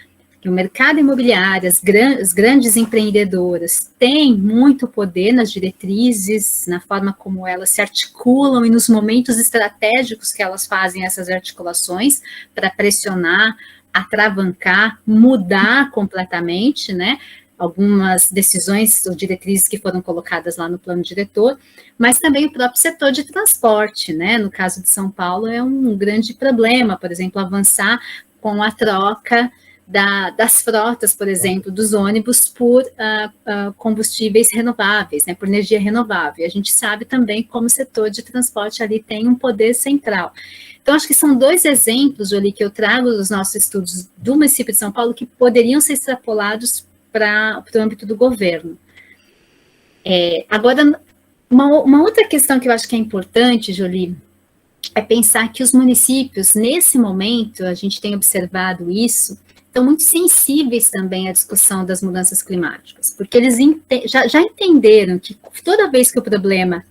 que o mercado imobiliário, as grandes empreendedoras têm muito poder nas diretrizes, na forma como elas se articulam e nos momentos estratégicos que elas fazem essas articulações para pressionar, atravancar, mudar completamente, né? Algumas decisões ou diretrizes que foram colocadas lá no plano diretor, mas também o próprio setor de transporte, né? No caso de São Paulo, é um grande problema, por exemplo, avançar com a troca das frotas, por exemplo, dos ônibus por combustíveis renováveis, né, por energia renovável. A gente sabe também como o setor de transporte ali tem um poder central. Então, acho que são 2 exemplos, Jolie, que eu trago dos nossos estudos do município de São Paulo que poderiam ser extrapolados para o âmbito do governo. Agora, uma outra questão que eu acho que é importante, Jolie, é pensar que os municípios, nesse momento, a gente tem observado isso, estão muito sensíveis também à discussão das mudanças climáticas, porque eles já entenderam que toda vez que o problema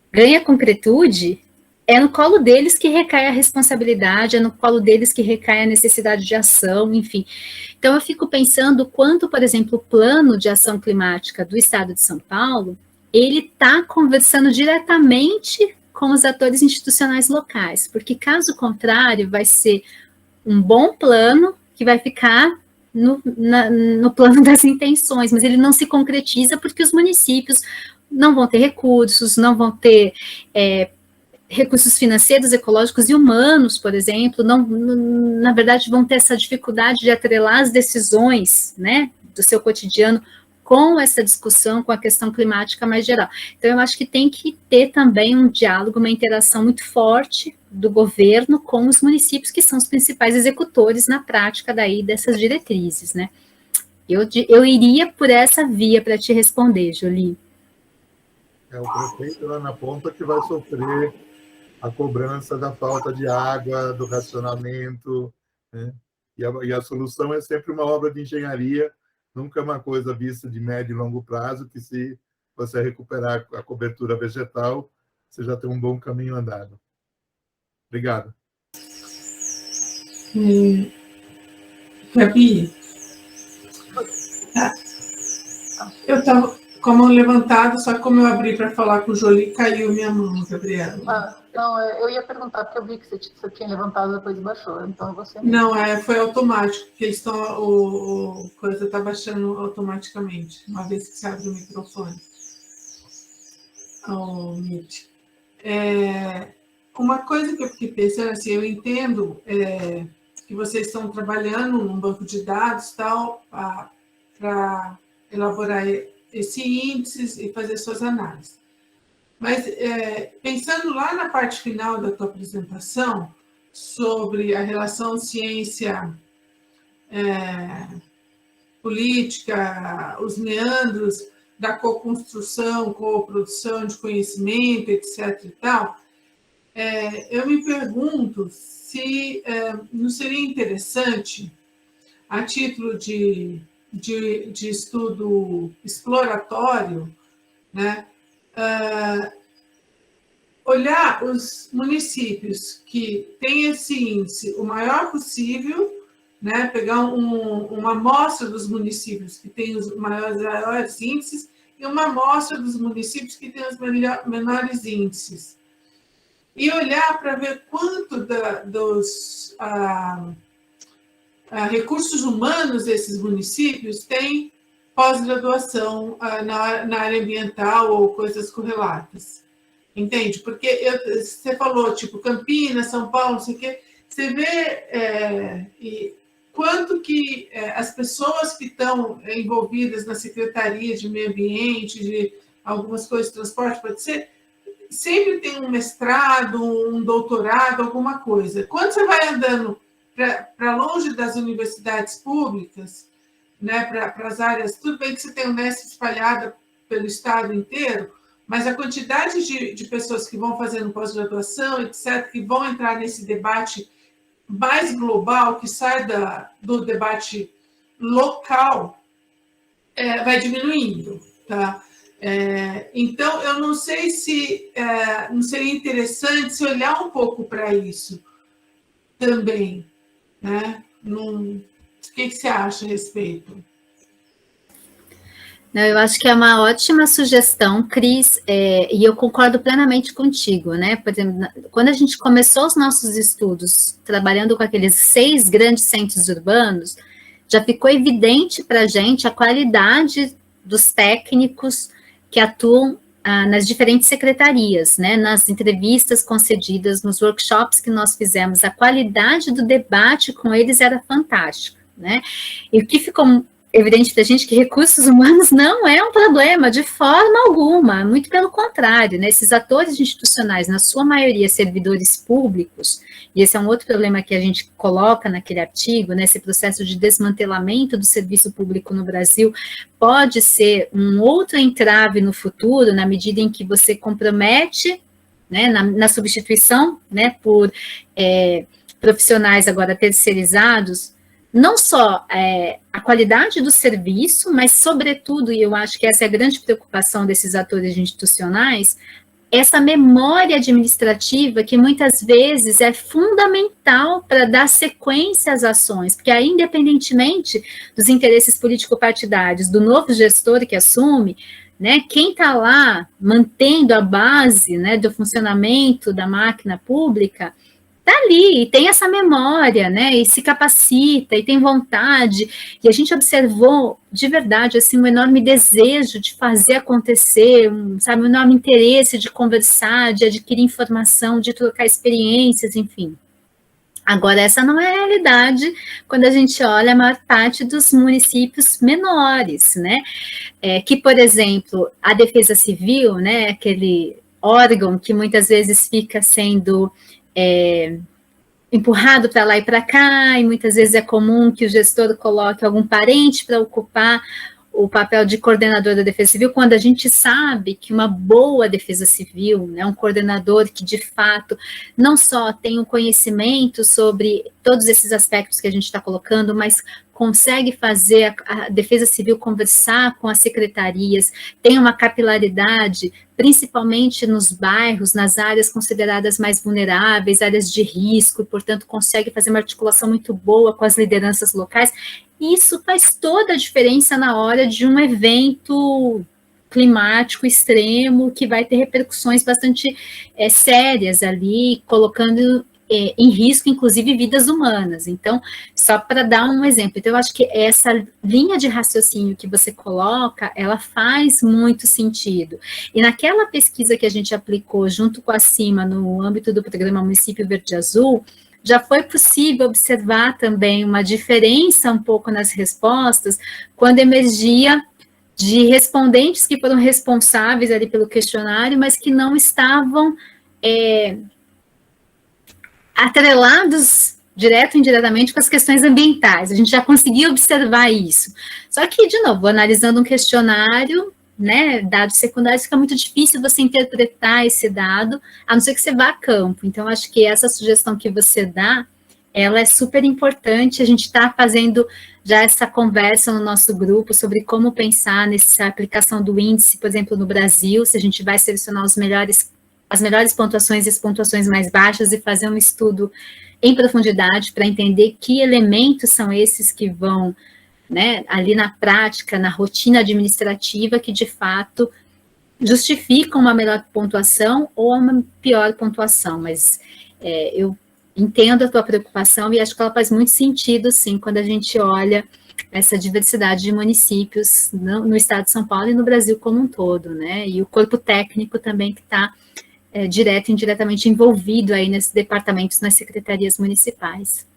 ganha concretude, é no colo deles que recai a responsabilidade, é no colo deles que recai a necessidade de ação, enfim. Então, eu fico pensando quanto, por exemplo, o plano de ação climática do Estado de São Paulo, ele está conversando diretamente com os atores institucionais locais, porque, caso contrário, vai ser um bom plano que vai ficar no plano das intenções, mas ele não se concretiza porque os municípios não vão ter recursos, não vão ter recursos financeiros, ecológicos e humanos, por exemplo, na verdade vão ter essa dificuldade de atrelar as decisões, né, do seu cotidiano com essa discussão, com a questão climática mais geral. Então, eu acho que tem que ter também um diálogo, uma interação muito forte do governo com os municípios, que são os principais executores na prática daí dessas diretrizes, né? Eu iria por essa via para te responder, Jolie. É o prefeito lá na ponta que vai sofrer a cobrança da falta de água, do racionamento, né? E a solução é sempre uma obra de engenharia, nunca é uma coisa vista de médio e longo prazo, que se você recuperar a cobertura vegetal, você já tem um bom caminho andado. Obrigado. Gabi, eu estava com a mão levantada, só que como eu abri para falar com o Jolie, caiu minha mão, Gabriela. Não, eu ia perguntar, porque eu vi que você tinha levantado, depois baixou, então você... Não, foi automático, porque o coisa está baixando automaticamente, uma vez que você abre o microfone. O Meet. Uma coisa que eu fiquei pensando, assim, eu entendo que vocês estão trabalhando num banco de dados tal, para elaborar esse índice e fazer suas análises. Mas, pensando lá na parte final da tua apresentação, sobre a relação ciência política, os meandros da co-construção, co-produção de conhecimento, etc. e tal, eu me pergunto se não seria interessante, a título de estudo exploratório, né, olhar os municípios que têm esse índice o maior possível, né, pegar uma amostra dos municípios que têm os maiores índices e uma amostra dos municípios que têm os menores índices. E olhar para ver quanto dos recursos humanos desses municípios têm pós-graduação na área ambiental ou coisas correlatas. Entende? Porque você falou, tipo, Campinas, São Paulo, não sei o quê, você vê quanto que as pessoas que estão envolvidas na Secretaria de Meio Ambiente, de algumas coisas de transporte, pode ser, sempre tem um mestrado, um doutorado, alguma coisa. Quando você vai andando para longe das universidades públicas, né, para as áreas, tudo bem que você tem a Unesp espalhada pelo estado inteiro, mas a quantidade de pessoas que vão fazendo pós-graduação, etc., que vão entrar nesse debate mais global, que sai do debate local, vai diminuindo, tá? Então, eu não sei se não seria interessante se olhar um pouco para isso também, né? O que você acha a respeito? Não, eu acho que é uma ótima sugestão, Cris, e eu concordo plenamente contigo, né? Por exemplo, quando a gente começou os nossos estudos trabalhando com aqueles 6 grandes centros urbanos, já ficou evidente para a gente a qualidade dos técnicos que atuam nas diferentes secretarias, né? Nas entrevistas concedidas, nos workshops que nós fizemos, a qualidade do debate com eles era fantástica, né? E o que ficou evidente para a gente que recursos humanos não é um problema de forma alguma, muito pelo contrário, né? Esses atores institucionais, na sua maioria, servidores públicos, e esse é um outro problema que a gente coloca naquele artigo, né? Esse processo de desmantelamento do serviço público no Brasil pode ser um outro entrave no futuro, na medida em que você compromete, né, na substituição, né, por profissionais agora terceirizados, não só a qualidade do serviço, mas, sobretudo, e eu acho que essa é a grande preocupação desses atores institucionais, essa memória administrativa que muitas vezes é fundamental para dar sequência às ações, porque aí, independentemente dos interesses político-partidários do novo gestor que assume, né, quem está lá mantendo a base, né, do funcionamento da máquina pública, está ali, e tem essa memória, né, e se capacita, e tem vontade, e a gente observou, de verdade, assim, um enorme desejo de fazer acontecer, um enorme interesse de conversar, de adquirir informação, de trocar experiências, enfim. Agora, essa não é a realidade quando a gente olha a maior parte dos municípios menores, né, que, por exemplo, a Defesa Civil, né, aquele órgão que muitas vezes fica sendo empurrado para lá e para cá, e muitas vezes é comum que o gestor coloque algum parente para ocupar o papel de coordenador da Defesa Civil, quando a gente sabe que uma boa Defesa Civil, né, um coordenador que, de fato, não só tem um conhecimento sobre todos esses aspectos que a gente está colocando, mas consegue fazer a Defesa Civil conversar com as secretarias, tem uma capilaridade, principalmente nos bairros, nas áreas consideradas mais vulneráveis, áreas de risco, e, portanto, consegue fazer uma articulação muito boa com as lideranças locais. Isso faz toda a diferença na hora de um evento climático extremo, que vai ter repercussões bastante sérias ali, colocando em risco, inclusive, vidas humanas. Então, só para dar um exemplo, então eu acho que essa linha de raciocínio que você coloca, ela faz muito sentido. E naquela pesquisa que a gente aplicou junto com a CIMA, no âmbito do programa Município Verde Azul, já foi possível observar também uma diferença um pouco nas respostas, quando emergia de respondentes que foram responsáveis ali pelo questionário, mas que não estavam atrelados direto ou indiretamente com as questões ambientais. A gente já conseguia observar isso. Só que, de novo, analisando um questionário, né, dados secundários, fica muito difícil você interpretar esse dado, a não ser que você vá a campo. Então, acho que essa sugestão que você dá, ela é super importante. A gente está fazendo já essa conversa no nosso grupo sobre como pensar nessa aplicação do índice, por exemplo, no Brasil, se a gente vai selecionar as melhores pontuações e as pontuações mais baixas e fazer um estudo em profundidade para entender que elementos são esses que vão, né, ali na prática, na rotina administrativa, que de fato justificam uma melhor pontuação ou uma pior pontuação. Mas eu entendo a tua preocupação e acho que ela faz muito sentido, sim, quando a gente olha essa diversidade de municípios no estado de São Paulo e no Brasil como um todo, né? E o corpo técnico também que está direto e indiretamente envolvido aí nesses departamentos, nas secretarias municipais.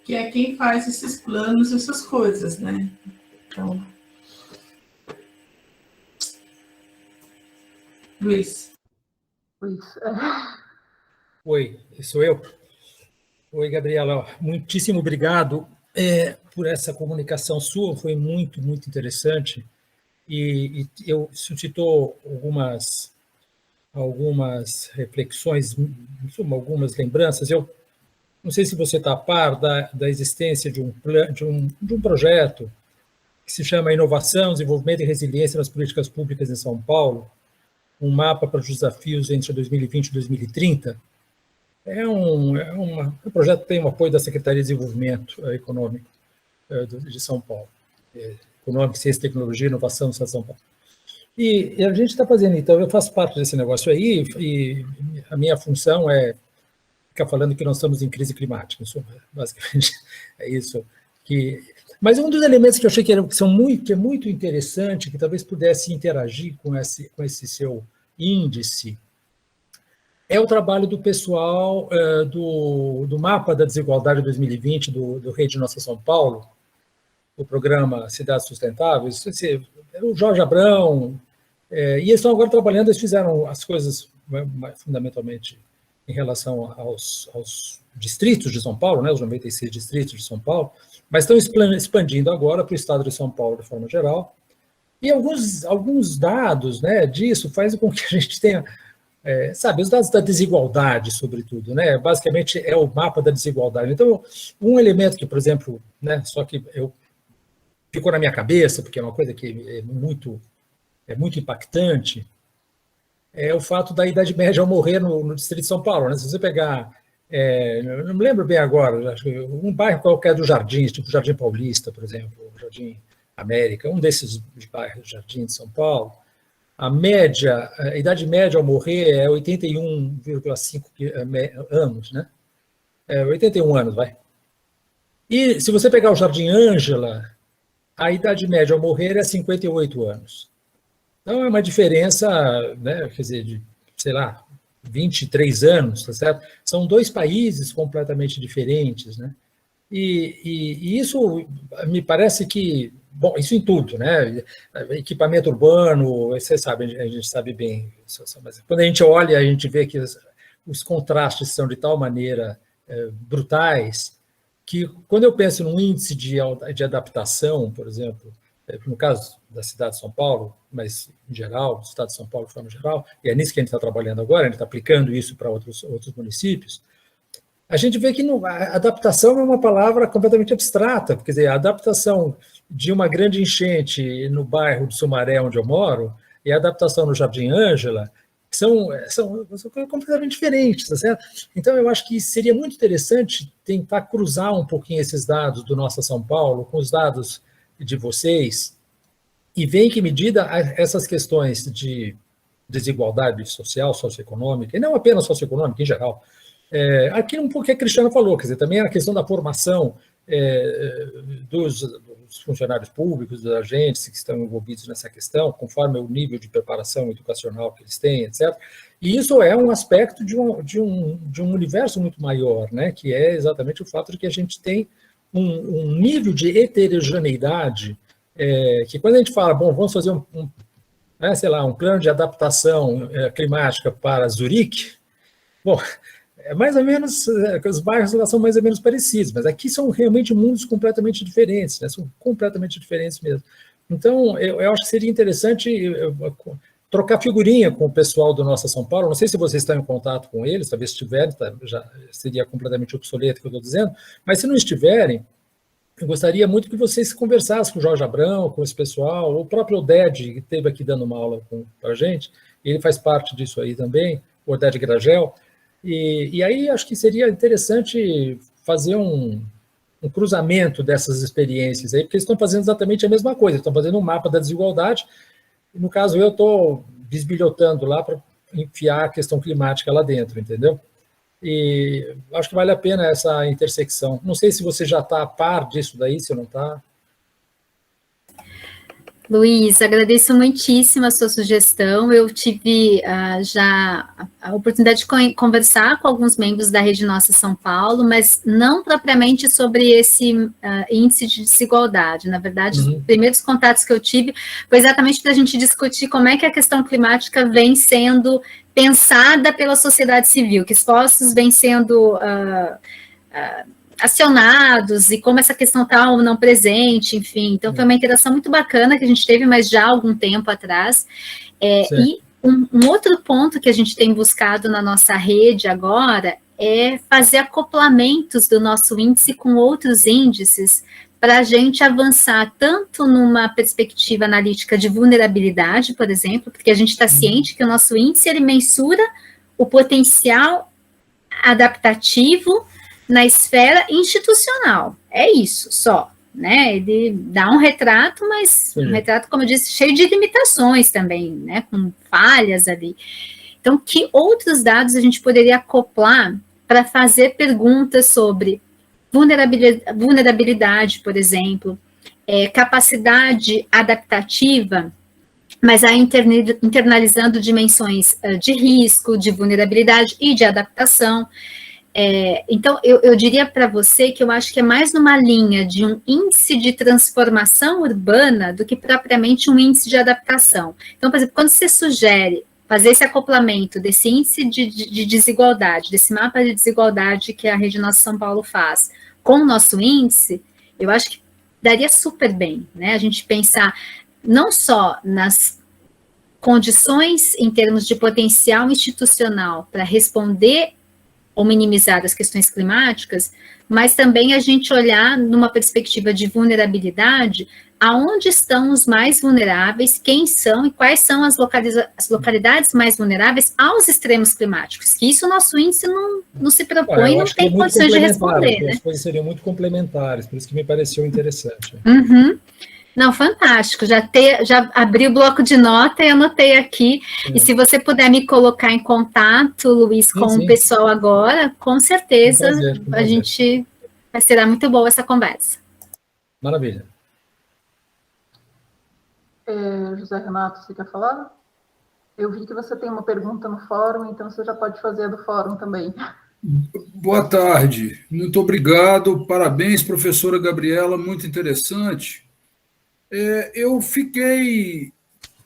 Que é quem faz esses planos, essas coisas, né? Então, Luiz. Oi, sou eu. Oi, Gabriela. Muitíssimo obrigado por essa comunicação sua, foi muito, muito interessante. E eu suscitou algumas reflexões, algumas lembranças. Eu não sei se você está a par da existência de um projeto que se chama Inovação, Desenvolvimento e Resiliência nas Políticas Públicas em São Paulo, um mapa para os desafios entre 2020 e 2030. Um projeto que tem o apoio da Secretaria de Desenvolvimento Econômico de São Paulo. Econômico, Ciência, Tecnologia e Inovação do Estado de São Paulo. E a gente está fazendo, então, eu faço parte desse negócio aí, e a minha função é ficar falando que nós estamos em crise climática. Isso, basicamente, é isso. Mas um dos elementos que eu achei que é muito interessante, que talvez pudesse interagir com esse seu índice, é o trabalho do pessoal do Mapa da Desigualdade 2020, do Rede Nossa São Paulo, o programa Cidades Sustentáveis, o Jorge Abrão, e eles estão agora trabalhando, eles fizeram as coisas fundamentalmente em relação aos distritos de São Paulo, né, os 96 distritos de São Paulo, mas estão expandindo agora para o estado de São Paulo de forma geral, e alguns dados, né, disso fazem com que a gente tenha, os dados da desigualdade, sobretudo, né, basicamente é o mapa da desigualdade. Então, um elemento que, por exemplo, né, só que ficou na minha cabeça, porque é uma coisa que é muito impactante, é o fato da idade média ao morrer no Distrito de São Paulo. Né? Se você pegar, não me lembro bem agora, acho que um bairro qualquer dos Jardins, tipo Jardim Paulista, por exemplo, Jardim América, um desses bairros Jardim de São Paulo, a idade média ao morrer é 81,5 anos, né? 81 anos, vai. E se você pegar o Jardim Ângela, a idade média ao morrer é 58 anos. Então, é uma diferença, né, quer dizer, de, 23 anos, tá certo? São dois países completamente diferentes, né? E isso me parece que, bom, isso em tudo, né? Equipamento urbano, você sabe, a gente sabe bem, mas quando a gente olha, a gente vê que os contrastes são de tal maneira brutais, que quando eu penso num índice de adaptação, por exemplo, no caso da cidade de São Paulo, mas em geral, do estado de São Paulo de forma geral, e é nisso que a gente está trabalhando agora, a gente está aplicando isso para outros municípios, a gente vê que a adaptação é uma palavra completamente abstrata, quer dizer, a adaptação de uma grande enchente no bairro de Sumaré, onde eu moro, e a adaptação no Jardim Ângela, são completamente diferentes, tá certo? Então, eu acho que seria muito interessante tentar cruzar um pouquinho esses dados do Nossa São Paulo com os dados de vocês e ver em que medida essas questões de desigualdade social, socioeconômica, e não apenas socioeconômica, em geral, aqui um pouco que a Cristiana falou, quer dizer, também a questão da formação dos funcionários públicos, dos agentes que estão envolvidos nessa questão, conforme o nível de preparação educacional que eles têm, etc. E isso é um aspecto de um universo muito maior, né, que é exatamente o fato de que a gente tem um nível de heterogeneidade que quando a gente fala, bom, vamos fazer um plano de adaptação climática para Zurique, bom, mais ou menos, os bairros lá são mais ou menos parecidos, mas aqui são realmente mundos completamente diferentes, né? São completamente diferentes mesmo. Então, eu acho que seria interessante trocar figurinha com o pessoal do Nossa São Paulo, não sei se vocês estão em contato com eles, talvez estiverem, já seria completamente obsoleto o que eu estou dizendo, mas se não estiverem, eu gostaria muito que vocês conversassem com o Jorge Abrão, com esse pessoal, o próprio Oded, que esteve aqui dando uma aula para a gente, ele faz parte disso aí também, o Oded Gragel, e aí acho que seria interessante fazer um cruzamento dessas experiências aí, porque eles estão fazendo exatamente a mesma coisa, estão fazendo um mapa da desigualdade, e no caso eu estou bisbilhotando lá para enfiar a questão climática lá dentro, entendeu? E acho que vale a pena essa intersecção. Não sei se você já está a par disso daí, se não está. Luiz, agradeço muitíssimo a sua sugestão. Eu tive já a oportunidade de conversar com alguns membros da Rede Nossa São Paulo, mas não propriamente sobre esse índice de desigualdade. Na verdade, os primeiros contatos que eu tive foi exatamente para a gente discutir como é que a questão climática vem sendo pensada pela sociedade civil, que esforços vêm sendo acionados e como essa questão está ou não presente, enfim. Então, foi uma interação muito bacana que a gente teve, mas já há algum tempo atrás. E um outro ponto que a gente tem buscado na nossa rede agora é fazer acoplamentos do nosso índice com outros índices para a gente avançar tanto numa perspectiva analítica de vulnerabilidade, por exemplo, porque a gente está ciente que o nosso índice ele mensura o potencial adaptativo na esfera institucional. É isso, só. Né? Ele dá um retrato, mas um retrato, como eu disse, cheio de limitações também, né? Com falhas ali. Então, que outros dados a gente poderia acoplar para fazer perguntas sobre vulnerabilidade, por exemplo, capacidade adaptativa, mas aí internalizando dimensões de risco, de vulnerabilidade e de adaptação. Então, eu diria para você que eu acho que é mais numa linha de um índice de transformação urbana do que propriamente um índice de adaptação. Então, por exemplo, quando você sugere fazer esse acoplamento desse índice de desigualdade, desse mapa de desigualdade que a Rede Nossa São Paulo faz com o nosso índice, eu acho que daria super bem, né? A gente pensar não só nas condições em termos de potencial institucional para responder ou minimizar as questões climáticas, mas também a gente olhar numa perspectiva de vulnerabilidade, aonde estão os mais vulneráveis, quem são e quais são as localidades mais vulneráveis aos extremos climáticos, que isso o nosso índice não se propõe, não tem condições de responder. Né? As coisas seriam muito complementares, por isso que me pareceu interessante. Uhum. Não, fantástico, já abri o bloco de nota e anotei aqui, e se você puder me colocar em contato, Luiz, com o pessoal agora, com certeza a gente será muito boa essa conversa. Maravilha. José Renato, você quer falar? Eu vi que você tem uma pergunta no fórum, então você já pode fazer a do fórum também. Boa tarde, muito obrigado, parabéns, professora Gabriela, muito interessante. Eu fiquei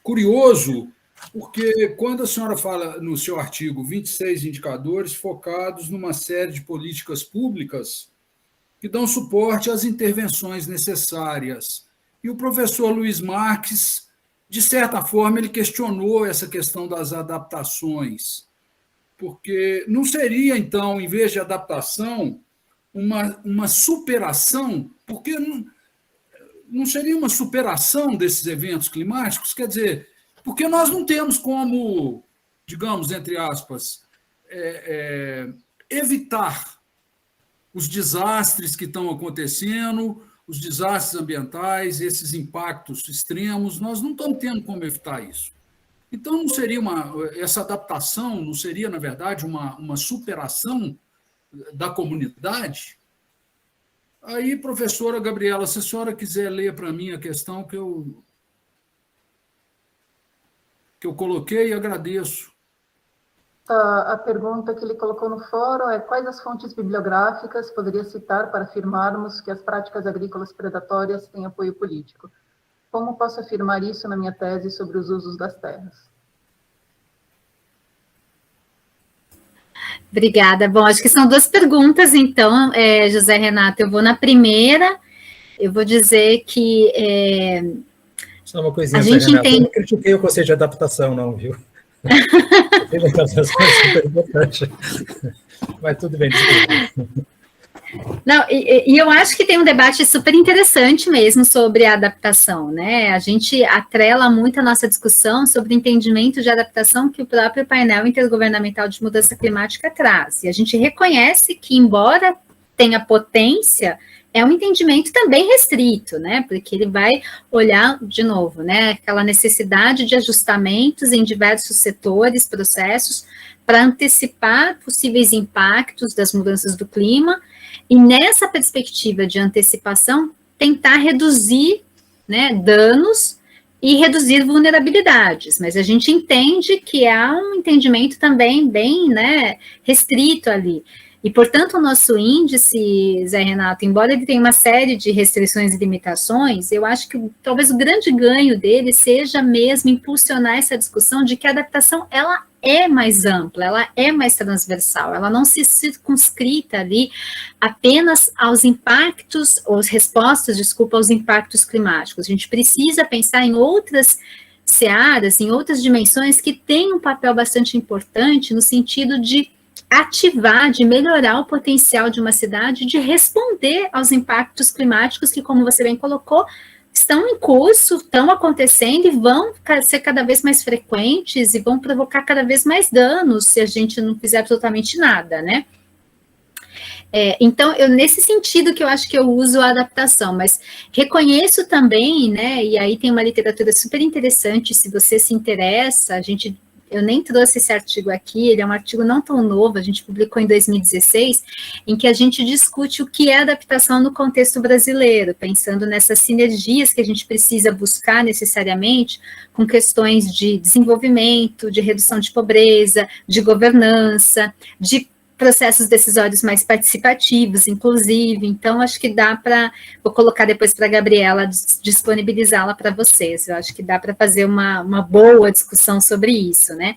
curioso, porque quando a senhora fala no seu artigo 26 indicadores focados numa série de políticas públicas que dão suporte às intervenções necessárias, e o professor Luiz Marques, de certa forma, ele questionou essa questão das adaptações, porque não seria, então, em vez de adaptação, uma superação, porque não seria uma superação desses eventos climáticos? Quer dizer, porque nós não temos como, digamos, entre aspas, evitar os desastres que estão acontecendo, os desastres ambientais, esses impactos extremos, nós não estamos tendo como evitar isso. Então, não seria essa adaptação, não seria, na verdade, uma superação da comunidade? Aí, professora Gabriela, se a senhora quiser ler para mim a questão que eu coloquei, agradeço. A pergunta que ele colocou no fórum é: quais as fontes bibliográficas poderia citar para afirmarmos que as práticas agrícolas predatórias têm apoio político? Como posso afirmar isso na minha tese sobre os usos das terras? Obrigada. Bom, acho que são duas perguntas, então, José Renato. Eu vou na primeira, eu vou dizer que... Só uma coisinha, a gente entende... Eu não critiquei o conceito de adaptação, não, viu? A adaptação é super importante. Mas tudo bem, desculpa. Não, e eu acho que tem um debate super interessante mesmo sobre a adaptação, né? A gente atrela muito a nossa discussão sobre o entendimento de adaptação que o próprio painel intergovernamental de mudança climática traz. E a gente reconhece que, embora tenha potência, é um entendimento também restrito, né? Porque ele vai olhar, de novo, né? Aquela necessidade de ajustamentos em diversos setores, processos, para antecipar possíveis impactos das mudanças do clima. E nessa perspectiva de antecipação, tentar reduzir, né, danos e reduzir vulnerabilidades. Mas a gente entende que há um entendimento também bem, né, restrito ali. E, portanto, o nosso índice, Zé Renato, embora ele tenha uma série de restrições e limitações, eu acho que talvez o grande ganho dele seja mesmo impulsionar essa discussão de que a adaptação, ela é mais ampla, ela é mais transversal, ela não se circunscrita ali apenas aos impactos, ou respostas, desculpa, aos impactos climáticos. A gente precisa pensar em outras searas, em outras dimensões que têm um papel bastante importante no sentido de ativar, de melhorar o potencial de uma cidade de responder aos impactos climáticos que, como você bem colocou, estão em curso, estão acontecendo e vão ser cada vez mais frequentes e vão provocar cada vez mais danos se a gente não fizer absolutamente nada, né? Então, nesse sentido que eu acho que eu uso a adaptação, mas reconheço também, né, e aí tem uma literatura super interessante, se você se interessa, eu nem trouxe esse artigo aqui, ele é um artigo não tão novo, a gente publicou em 2016, em que a gente discute o que é adaptação no contexto brasileiro, pensando nessas sinergias que a gente precisa buscar necessariamente com questões de desenvolvimento, de redução de pobreza, de governança, de processos decisórios mais participativos, inclusive. Então, acho que dá para... Vou colocar depois para a Gabriela disponibilizá-la para vocês. Eu acho que dá para fazer uma boa discussão sobre isso, né?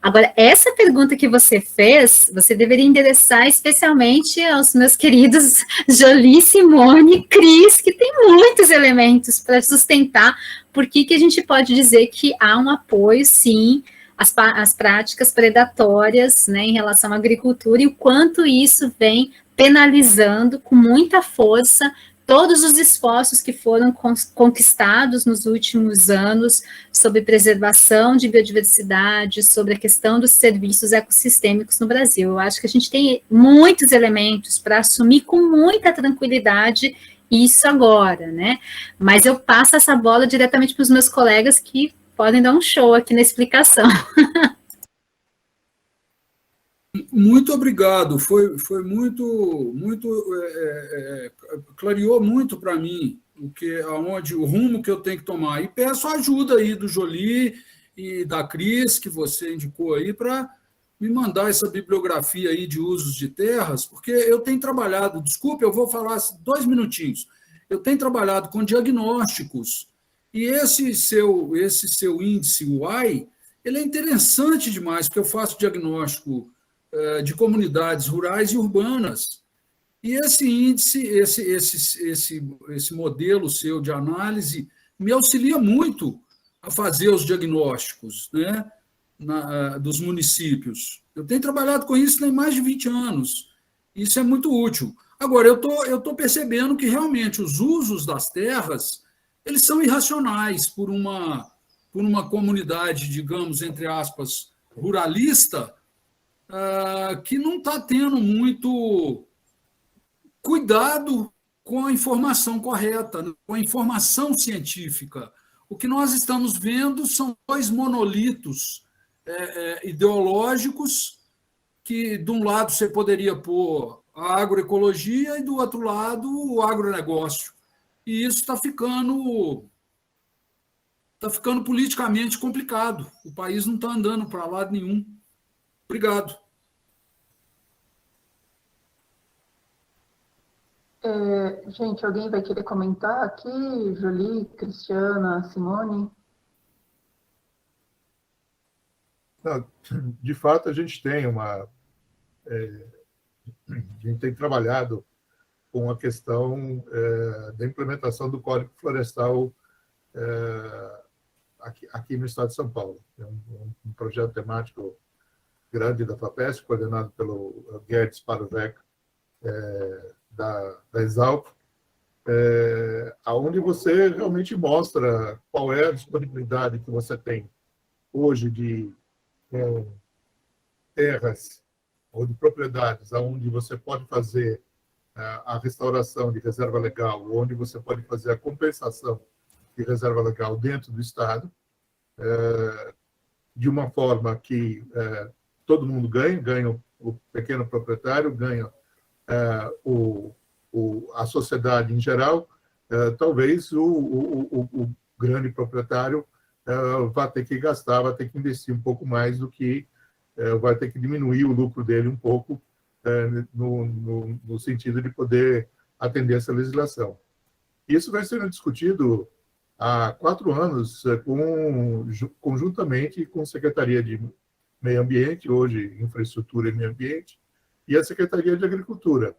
Agora, essa pergunta que você fez, você deveria endereçar especialmente aos meus queridos Jolie, Simone e Cris, que tem muitos elementos para sustentar por que a gente pode dizer que há um apoio, sim, as práticas predatórias, né, em relação à agricultura e o quanto isso vem penalizando com muita força todos os esforços que foram conquistados nos últimos anos sobre preservação de biodiversidade, sobre a questão dos serviços ecossistêmicos no Brasil. Eu acho que a gente tem muitos elementos para assumir com muita tranquilidade isso agora, né? Mas eu passo essa bola diretamente para os meus colegas que podem dar um show aqui na explicação. Muito obrigado, foi muito, clareou muito para mim o rumo que eu tenho que tomar. E peço a ajuda aí do Jolie e da Cris, que você indicou aí, para me mandar essa bibliografia aí de usos de terras, porque eu tenho trabalhado, desculpe, eu vou falar 2 minutinhos, eu tenho trabalhado com diagnósticos. E esse seu índice Y, ele é interessante demais, porque eu faço diagnóstico de comunidades rurais e urbanas. E esse índice, esse modelo seu de análise, me auxilia muito a fazer os diagnósticos, né, dos municípios. Eu tenho trabalhado com isso há mais de 20 anos. Isso é muito útil. Agora, eu estou percebendo que realmente os usos das terras eles são irracionais por uma comunidade, digamos, entre aspas, ruralista, que não está tendo muito cuidado com a informação correta, com a informação científica. O que nós estamos vendo são 2 monolitos ideológicos que, de um lado, você poderia pôr a agroecologia e, do outro lado, o agronegócio. E isso está ficando politicamente complicado. O país não está andando para lado nenhum. Obrigado. Gente, alguém vai querer comentar aqui? Jolie, Cristiana, Simone? Não, de fato, a gente tem trabalhado com a questão da implementação do Código Florestal aqui no estado de São Paulo. É um projeto temático grande da FAPESP, coordenado pelo Guedes Parovec, da Exalc, onde você realmente mostra qual é a disponibilidade que você tem hoje de terras ou de propriedades onde você pode fazer a restauração de reserva legal, onde você pode fazer a compensação de reserva legal dentro do Estado, de uma forma que todo mundo ganha o pequeno proprietário, ganha a sociedade em geral, talvez o grande proprietário vai ter que gastar, vai ter que investir um pouco mais do que vai ter que diminuir o lucro dele um pouco, no sentido de poder atender essa legislação. Isso vai sendo discutido há 4 anos, conjuntamente com a Secretaria de Meio Ambiente, hoje Infraestrutura e Meio Ambiente, e a Secretaria de Agricultura.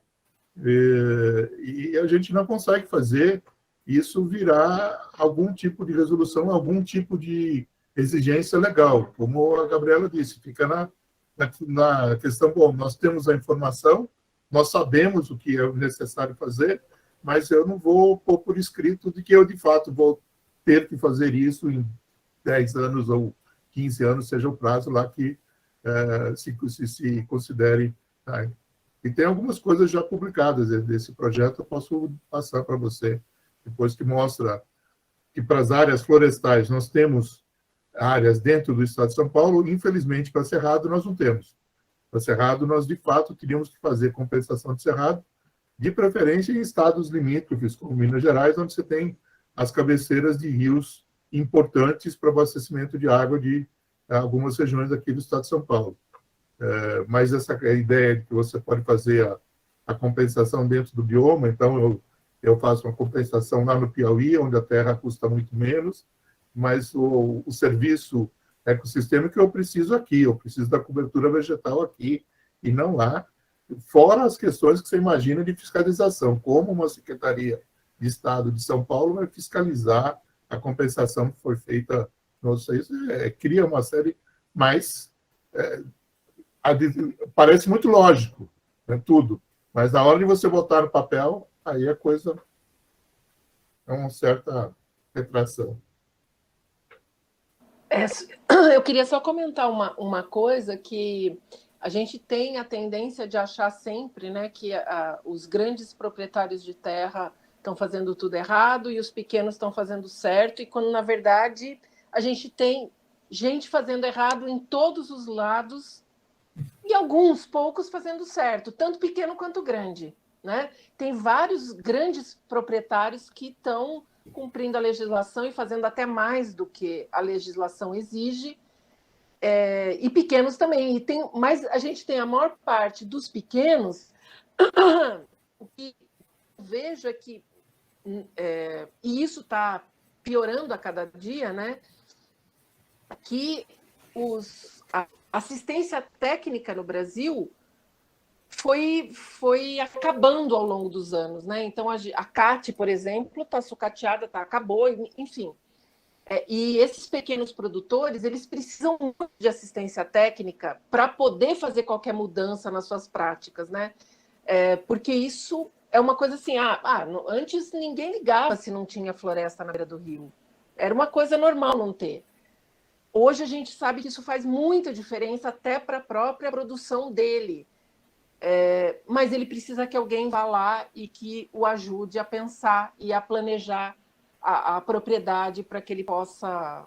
E a gente não consegue fazer isso virar algum tipo de resolução, algum tipo de exigência legal. Como a Gabriela disse, fica na questão, bom, nós temos a informação, nós sabemos o que é necessário fazer, mas eu não vou pôr por escrito de que eu, de fato, vou ter que fazer isso em 10 anos ou 15 anos, seja o prazo lá que se considere. Tá? E tem algumas coisas já publicadas desse projeto, eu posso passar para você, depois que mostra que para as áreas florestais nós temos áreas dentro do estado de São Paulo, infelizmente para Cerrado nós não temos. Para Cerrado nós, de fato, teríamos que fazer compensação de Cerrado, de preferência em estados limítrofes, como Minas Gerais, onde você tem as cabeceiras de rios importantes para abastecimento de água de algumas regiões aqui do estado de São Paulo. Mas essa ideia de que você pode fazer a compensação dentro do bioma, então eu faço uma compensação lá no Piauí, onde a terra custa muito menos, mas o serviço ecossistêmico eu preciso aqui, eu preciso da cobertura vegetal aqui e não lá, fora as questões que você imagina de fiscalização, como uma Secretaria de Estado de São Paulo vai fiscalizar a compensação que foi feita no isso cria uma série, mas parece muito lógico, né, tudo, mas na hora de você botar no papel, aí a coisa é uma certa retração. Eu queria só comentar uma coisa, que a gente tem a tendência de achar sempre, né, que os grandes proprietários de terra estão fazendo tudo errado e os pequenos estão fazendo certo, e quando, na verdade, a gente tem gente fazendo errado em todos os lados e alguns poucos fazendo certo, tanto pequeno quanto grande, né? Tem vários grandes proprietários que estão cumprindo a legislação e fazendo até mais do que a legislação exige, e pequenos também. Mas a gente tem a maior parte dos pequenos, o que eu vejo é que, e isso está piorando a cada dia, né? Que a assistência técnica no Brasil foi acabando ao longo dos anos, né? Então, a CAT, por exemplo, está sucateada, acabou, enfim. E esses pequenos produtores, eles precisam muito de assistência técnica para poder fazer qualquer mudança nas suas práticas, né? Porque isso é uma coisa assim, antes ninguém ligava se não tinha floresta na beira do rio. Era uma coisa normal não ter. Hoje a gente sabe que isso faz muita diferença até para a própria produção dele. Mas ele precisa que alguém vá lá e que o ajude a pensar e a planejar a propriedade para que ele possa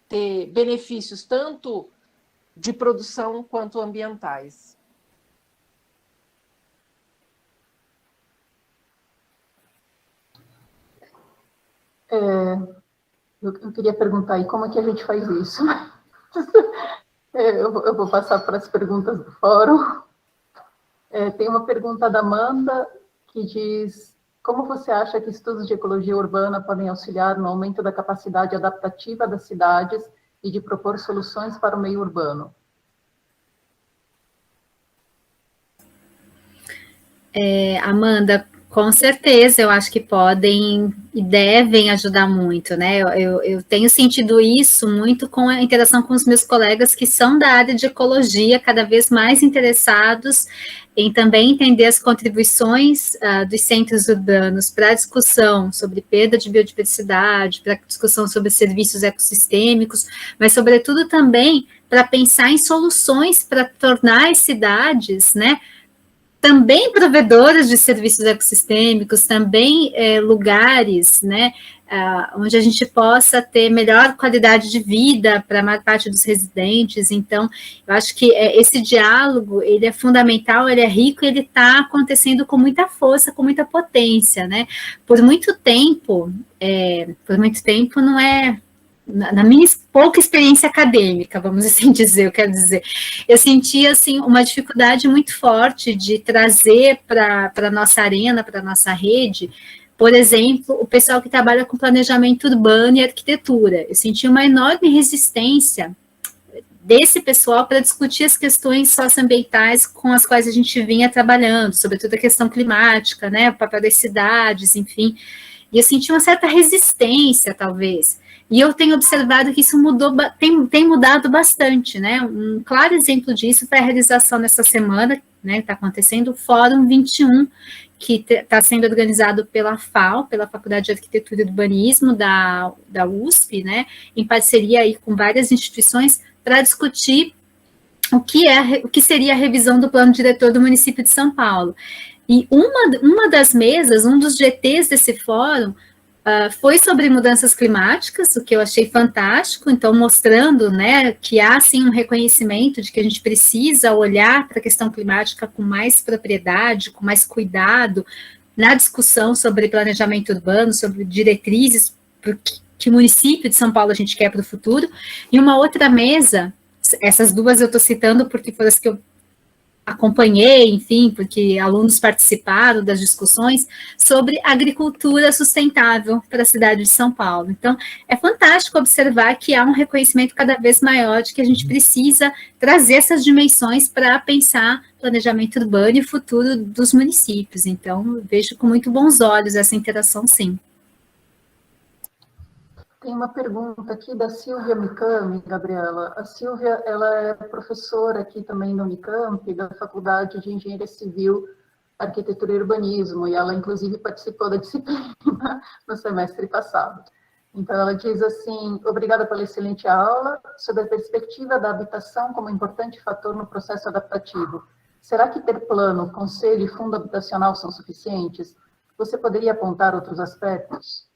ter benefícios tanto de produção quanto ambientais. Eu queria perguntar aí como é que a gente faz isso. Eu vou passar para as perguntas do fórum. Tem uma pergunta da Amanda que diz: como você acha que estudos de ecologia urbana podem auxiliar no aumento da capacidade adaptativa das cidades e de propor soluções para o meio urbano? Amanda, com certeza, eu acho que podem e devem ajudar muito, né? Eu tenho sentido isso muito com a interação com os meus colegas que são da área de ecologia, cada vez mais interessados em também entender as contribuições dos centros urbanos para a discussão sobre perda de biodiversidade, para a discussão sobre serviços ecossistêmicos, mas, sobretudo, também para pensar em soluções para tornar as cidades, né, também provedoras de serviços ecossistêmicos, também lugares, né, onde a gente possa ter melhor qualidade de vida para a maior parte dos residentes. Então, eu acho que esse diálogo, ele é fundamental, ele é rico, ele está acontecendo com muita força, com muita potência, né? Por muito tempo não é... Na minha pouca experiência acadêmica, vamos assim dizer, eu quero dizer, eu sentia assim, uma dificuldade muito forte de trazer para a nossa arena, para a nossa rede, por exemplo, o pessoal que trabalha com planejamento urbano e arquitetura. Eu sentia uma enorme resistência desse pessoal para discutir as questões socioambientais com as quais a gente vinha trabalhando, sobretudo a questão climática, né, o papel das cidades, enfim. E eu senti uma certa resistência, talvez. E eu tenho observado que isso tem mudado bastante, né? Um claro exemplo disso foi a realização nessa semana, né? Está acontecendo o Fórum 21, que está sendo organizado pela FAO, pela Faculdade de Arquitetura e Urbanismo da USP, né? Em parceria aí com várias instituições para discutir o que seria a revisão do plano diretor do município de São Paulo. E uma das mesas, um dos GTs desse fórum, foi sobre mudanças climáticas, o que eu achei fantástico, então mostrando, né, que há sim um reconhecimento de que a gente precisa olhar para a questão climática com mais propriedade, com mais cuidado, na discussão sobre planejamento urbano, sobre diretrizes para que município de São Paulo a gente quer para o futuro. E uma outra mesa, essas duas eu estou citando porque foram as que eu acompanhei, enfim, porque alunos participaram das discussões sobre agricultura sustentável para a cidade de São Paulo. Então, é fantástico observar que há um reconhecimento cada vez maior de que a gente precisa trazer essas dimensões para pensar planejamento urbano e futuro dos municípios. Então, vejo com muito bons olhos essa interação, sim. Tem uma pergunta aqui da Silvia Mikami, Gabriela. A Silvia, ela é professora aqui também no Unicamp, da Faculdade de Engenharia Civil, Arquitetura e Urbanismo, e ela, inclusive, participou da disciplina no semestre passado. Então, ela diz assim: obrigada pela excelente aula, sobre a perspectiva da habitação como importante fator no processo adaptativo. Será que ter plano, conselho e fundo habitacional são suficientes? Você poderia apontar outros aspectos?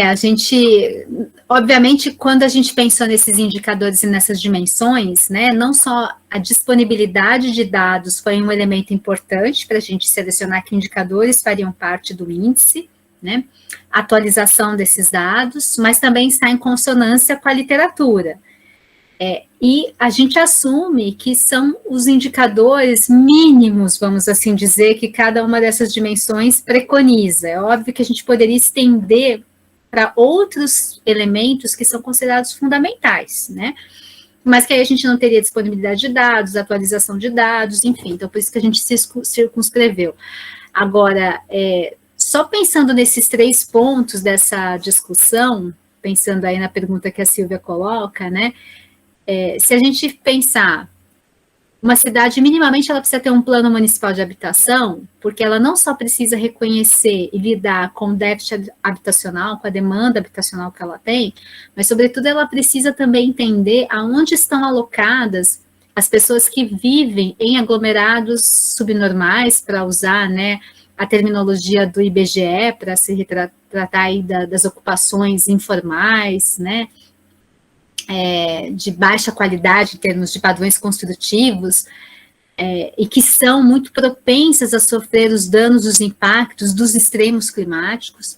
A gente, obviamente, quando a gente pensou nesses indicadores e nessas dimensões, né, não só a disponibilidade de dados foi um elemento importante para a gente selecionar que indicadores fariam parte do índice, né, a atualização desses dados, mas também está em consonância com a literatura. E a gente assume que são os indicadores mínimos, vamos assim dizer, que cada uma dessas dimensões preconiza. É óbvio que a gente poderia estender para outros elementos que são considerados fundamentais, né? Mas que aí a gente não teria disponibilidade de dados, atualização de dados, enfim, então por isso que a gente se circunscreveu. Agora, só pensando nesses 3 pontos dessa discussão, pensando aí na pergunta que a Silvia coloca, né? Se a gente pensar, uma cidade minimamente ela precisa ter um plano municipal de habitação, porque ela não só precisa reconhecer e lidar com o déficit habitacional, com a demanda habitacional que ela tem, mas sobretudo ela precisa também entender aonde estão alocadas as pessoas que vivem em aglomerados subnormais, para usar, né, a terminologia do IBGE, para se retratar aí das ocupações informais, né, de baixa qualidade em termos de padrões construtivos, e que são muito propensas a sofrer os danos, os impactos dos extremos climáticos.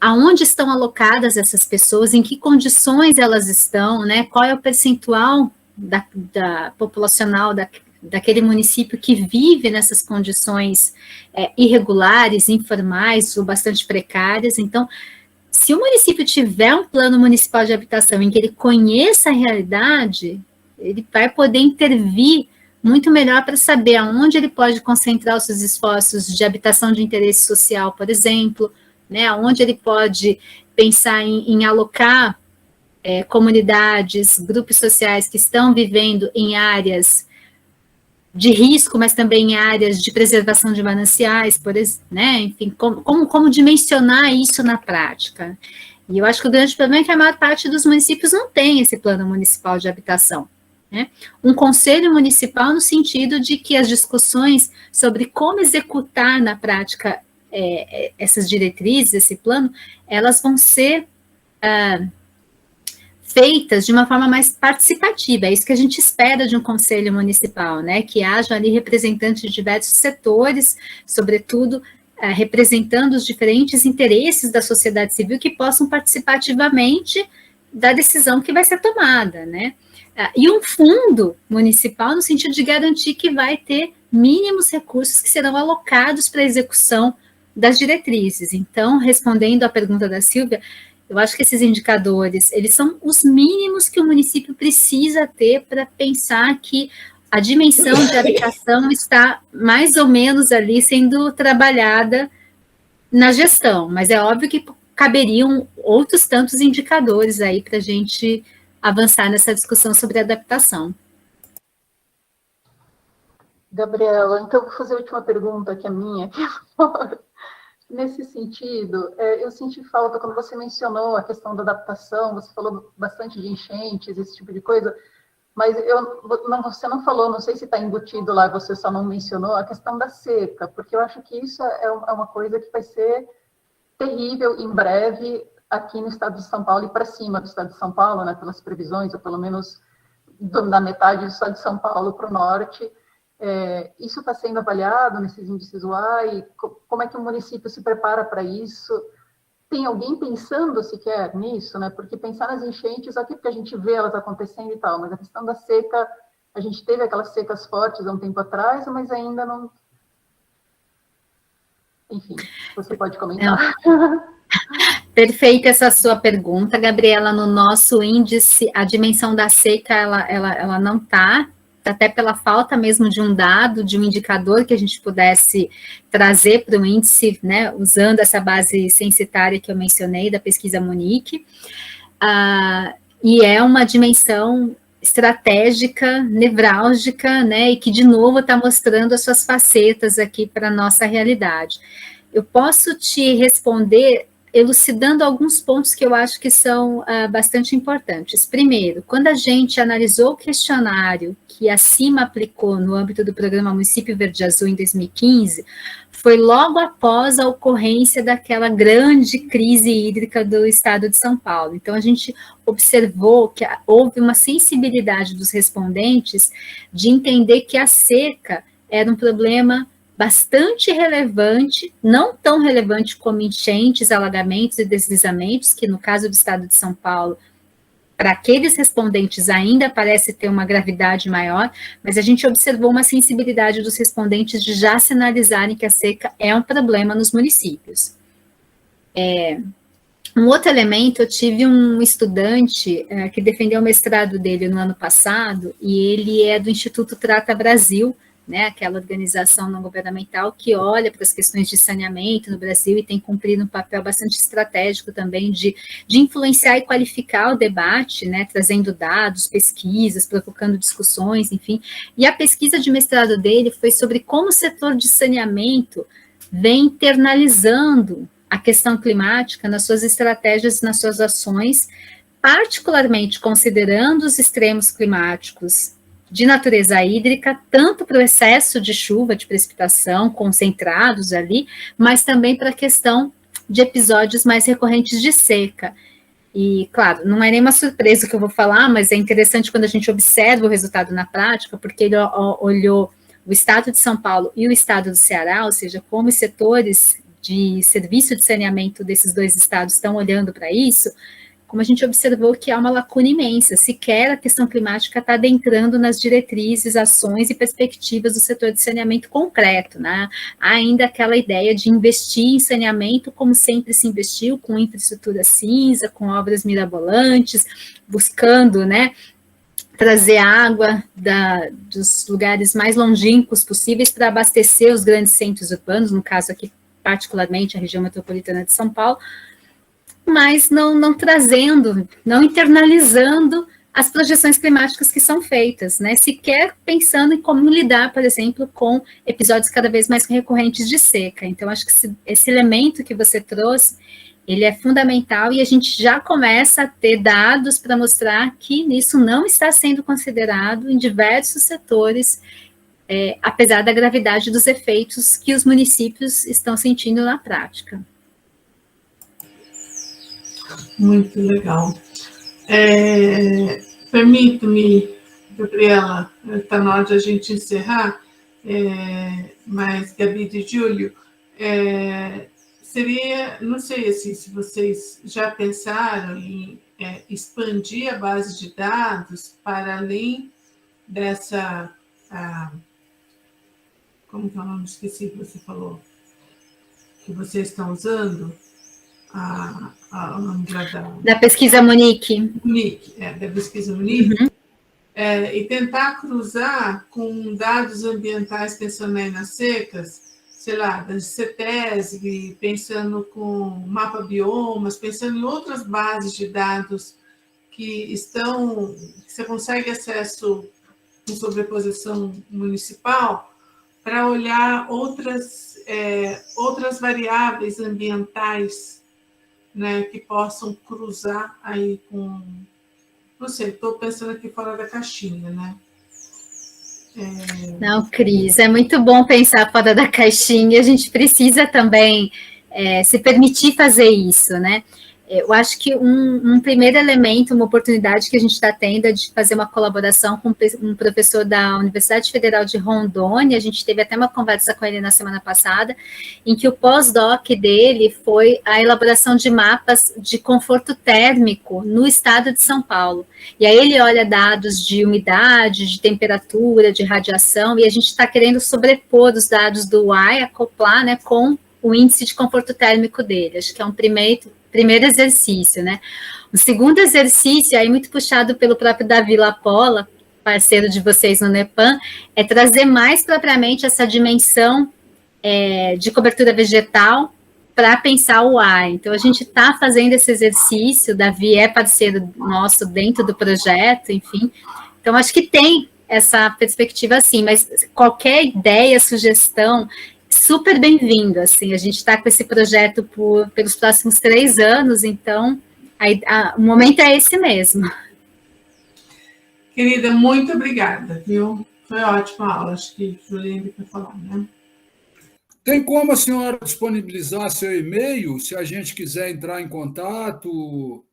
Aonde estão alocadas essas pessoas, em que condições elas estão, né, qual é o percentual da populacional daquele município que vive nessas condições irregulares, informais ou bastante precárias. Então, se o município tiver um plano municipal de habitação em que ele conheça a realidade, ele vai poder intervir muito melhor para saber aonde ele pode concentrar os seus esforços de habitação de interesse social, por exemplo, né, aonde ele pode pensar em alocar comunidades, grupos sociais que estão vivendo em áreas de risco, mas também em áreas de preservação de mananciais, por exemplo, né? Enfim, como dimensionar isso na prática. E eu acho que o grande problema é que a maior parte dos municípios não tem esse plano municipal de habitação, né? Um conselho municipal no sentido de que as discussões sobre como executar na prática essas diretrizes, esse plano, elas vão ser feitas de uma forma mais participativa. É isso que a gente espera de um conselho municipal, né? Que hajam ali representantes de diversos setores, sobretudo representando os diferentes interesses da sociedade civil, que possam participar ativamente da decisão que vai ser tomada, né? E um fundo municipal no sentido de garantir que vai ter mínimos recursos que serão alocados para a execução das diretrizes. Então, respondendo à pergunta da Silvia, eu acho que esses indicadores, eles são os mínimos que o município precisa ter para pensar que a dimensão de habitação está mais ou menos ali sendo trabalhada na gestão, mas é óbvio que caberiam outros tantos indicadores aí para a gente avançar nessa discussão sobre adaptação. Gabriela, então vou fazer a última pergunta, que é minha. Nesse sentido, eu senti falta quando você mencionou a questão da adaptação, você falou bastante de enchentes, esse tipo de coisa, mas você não falou, não sei se está embutido lá, você só não mencionou a questão da seca, porque eu acho que isso é uma coisa que vai ser terrível em breve aqui no estado de São Paulo e para cima do estado de São Paulo, né, pelas previsões, ou pelo menos da metade do estado de São Paulo para o norte. Isso está sendo avaliado nesses índices UAI? Como é que o município se prepara para isso? Tem alguém pensando sequer nisso, né? Porque pensar nas enchentes, aqui porque a gente vê elas acontecendo e tal, mas a questão da seca, a gente teve aquelas secas fortes há um tempo atrás, mas ainda não... Enfim, você pode comentar. Perfeita essa sua pergunta, Gabriela. No nosso índice, a dimensão da seca, ela não está, até pela falta mesmo de um dado, de um indicador que a gente pudesse trazer para o índice, né, usando essa base censitária que eu mencionei, da pesquisa Monique, e é uma dimensão estratégica, nevrálgica, né, e que, de novo, está mostrando as suas facetas aqui para a nossa realidade. Eu posso te responder elucidando alguns pontos que eu acho que são bastante importantes. Primeiro, quando a gente analisou o questionário que a CIMA aplicou no âmbito do programa Município Verde Azul em 2015, foi logo após a ocorrência daquela grande crise hídrica do estado de São Paulo. Então, a gente observou que houve uma sensibilidade dos respondentes de entender que a seca era um problema bastante relevante, não tão relevante como enchentes, alagamentos e deslizamentos, que no caso do estado de São Paulo, para aqueles respondentes ainda parece ter uma gravidade maior, mas a gente observou uma sensibilidade dos respondentes de já sinalizarem que a seca é um problema nos municípios. Um outro elemento, eu tive um estudante que defendeu o mestrado dele no ano passado, e ele é do Instituto Trata Brasil, né, aquela organização não governamental que olha para as questões de saneamento no Brasil e tem cumprido um papel bastante estratégico também de influenciar e qualificar o debate, né, trazendo dados, pesquisas, provocando discussões, enfim. E a pesquisa de mestrado dele foi sobre como o setor de saneamento vem internalizando a questão climática nas suas estratégias, nas suas ações, particularmente considerando os extremos climáticos de natureza hídrica, tanto para o excesso de chuva, de precipitação, concentrados ali, mas também para a questão de episódios mais recorrentes de seca. E, claro, não é nenhuma surpresa o que eu vou falar, mas é interessante quando a gente observa o resultado na prática, porque ele olhou o estado de São Paulo e o estado do Ceará, ou seja, como os setores de serviço de saneamento desses dois estados estão olhando para isso, como a gente observou que há uma lacuna imensa, sequer a questão climática está adentrando nas diretrizes, ações e perspectivas do setor de saneamento concreto, né? Há ainda aquela ideia de investir em saneamento como sempre se investiu, com infraestrutura cinza, com obras mirabolantes, buscando, né, trazer água dos lugares mais longínquos possíveis para abastecer os grandes centros urbanos, no caso aqui, particularmente a região metropolitana de São Paulo, mas não trazendo, não internalizando as projeções climáticas que são feitas, né? Sequer pensando em como lidar, por exemplo, com episódios cada vez mais recorrentes de seca. Então, acho que esse elemento que você trouxe, ele é fundamental e a gente já começa a ter dados para mostrar que isso não está sendo considerado em diversos setores, apesar da gravidade dos efeitos que os municípios estão sentindo na prática. Muito legal. Permito-me, Gabriela, está na hora de a gente encerrar, mas Gabi de Júlio, seria, não sei assim, se vocês já pensaram em expandir a base de dados para além dessa, como que é o nome? Esqueci que você falou, que vocês estão usando, da pesquisa Monique. Da pesquisa Monique, e tentar cruzar com dados ambientais, pensando aí nas secas, sei lá, da CETESB, pensando com mapa biomas, pensando em outras bases de dados que você consegue acesso em sobreposição municipal, para olhar outras variáveis ambientais, né, que possam cruzar aí com... Não sei, estou pensando aqui fora da caixinha, né? Não, Cris, é muito bom pensar fora da caixinha, a gente precisa também se permitir fazer isso, né? Eu acho que um primeiro elemento, uma oportunidade que a gente está tendo é de fazer uma colaboração com um professor da Universidade Federal de Rondônia. A gente teve até uma conversa com ele na semana passada, em que o pós-doc dele foi a elaboração de mapas de conforto térmico no estado de São Paulo. E aí ele olha dados de umidade, de temperatura, de radiação, e a gente está querendo sobrepor os dados do UAI, acoplar, né, com o índice de conforto térmico dele. Acho que é um primeiro exercício, né? O segundo exercício, aí muito puxado pelo próprio Davi Lapola, parceiro de vocês no NEPAM, é trazer mais propriamente essa dimensão de cobertura vegetal para pensar o ar. Então, a gente está fazendo esse exercício, Davi é parceiro nosso dentro do projeto, enfim. Então, acho que tem essa perspectiva assim, mas qualquer ideia, sugestão, super bem-vindo, assim, a gente está com esse projeto pelos próximos 3 anos, então o momento é esse mesmo. Querida, muito obrigada, viu? Foi ótima a aula, acho que Juliane quer falar, né? Tem como a senhora disponibilizar seu e-mail, se a gente quiser entrar em contato?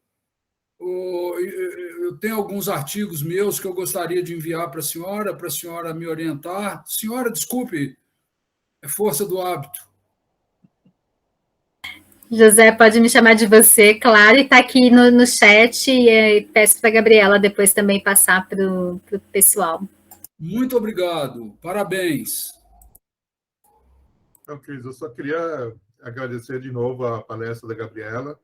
Eu tenho alguns artigos meus que eu gostaria de enviar para a senhora me orientar. Senhora, desculpe, é força do hábito. José, pode me chamar de você, claro, e está aqui no chat, e peço para a Gabriela depois também passar para o pessoal. Muito obrigado, parabéns. Então, Cris, eu só queria agradecer de novo a palestra da Gabriela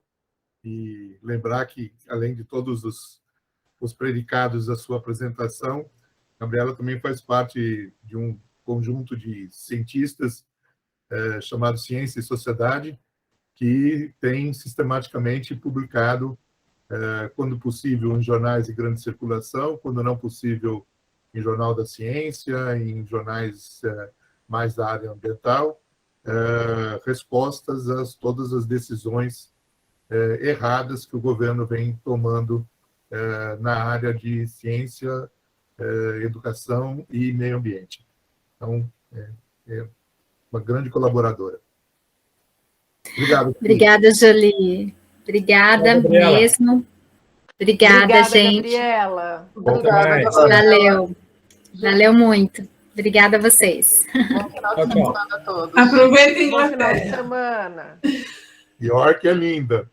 e lembrar que, além de todos os predicados da sua apresentação, a Gabriela também faz parte de um conjunto de cientistas chamado Ciência e Sociedade, que tem sistematicamente publicado, quando possível, em jornais de grande circulação, quando não possível, em Jornal da Ciência, em jornais mais da área ambiental, respostas a todas as decisões erradas que o governo vem tomando na área de ciência, educação e meio ambiente. Então, é uma grande colaboradora. Obrigado. Obrigada, Jolie. Obrigada mesmo. Obrigada, gente. Gabriela. Obrigada, Valeu. Valeu muito. Obrigada a vocês. Bom final de semana a todos. Aproveitem Bom final de Inglaterra. semana. York é linda.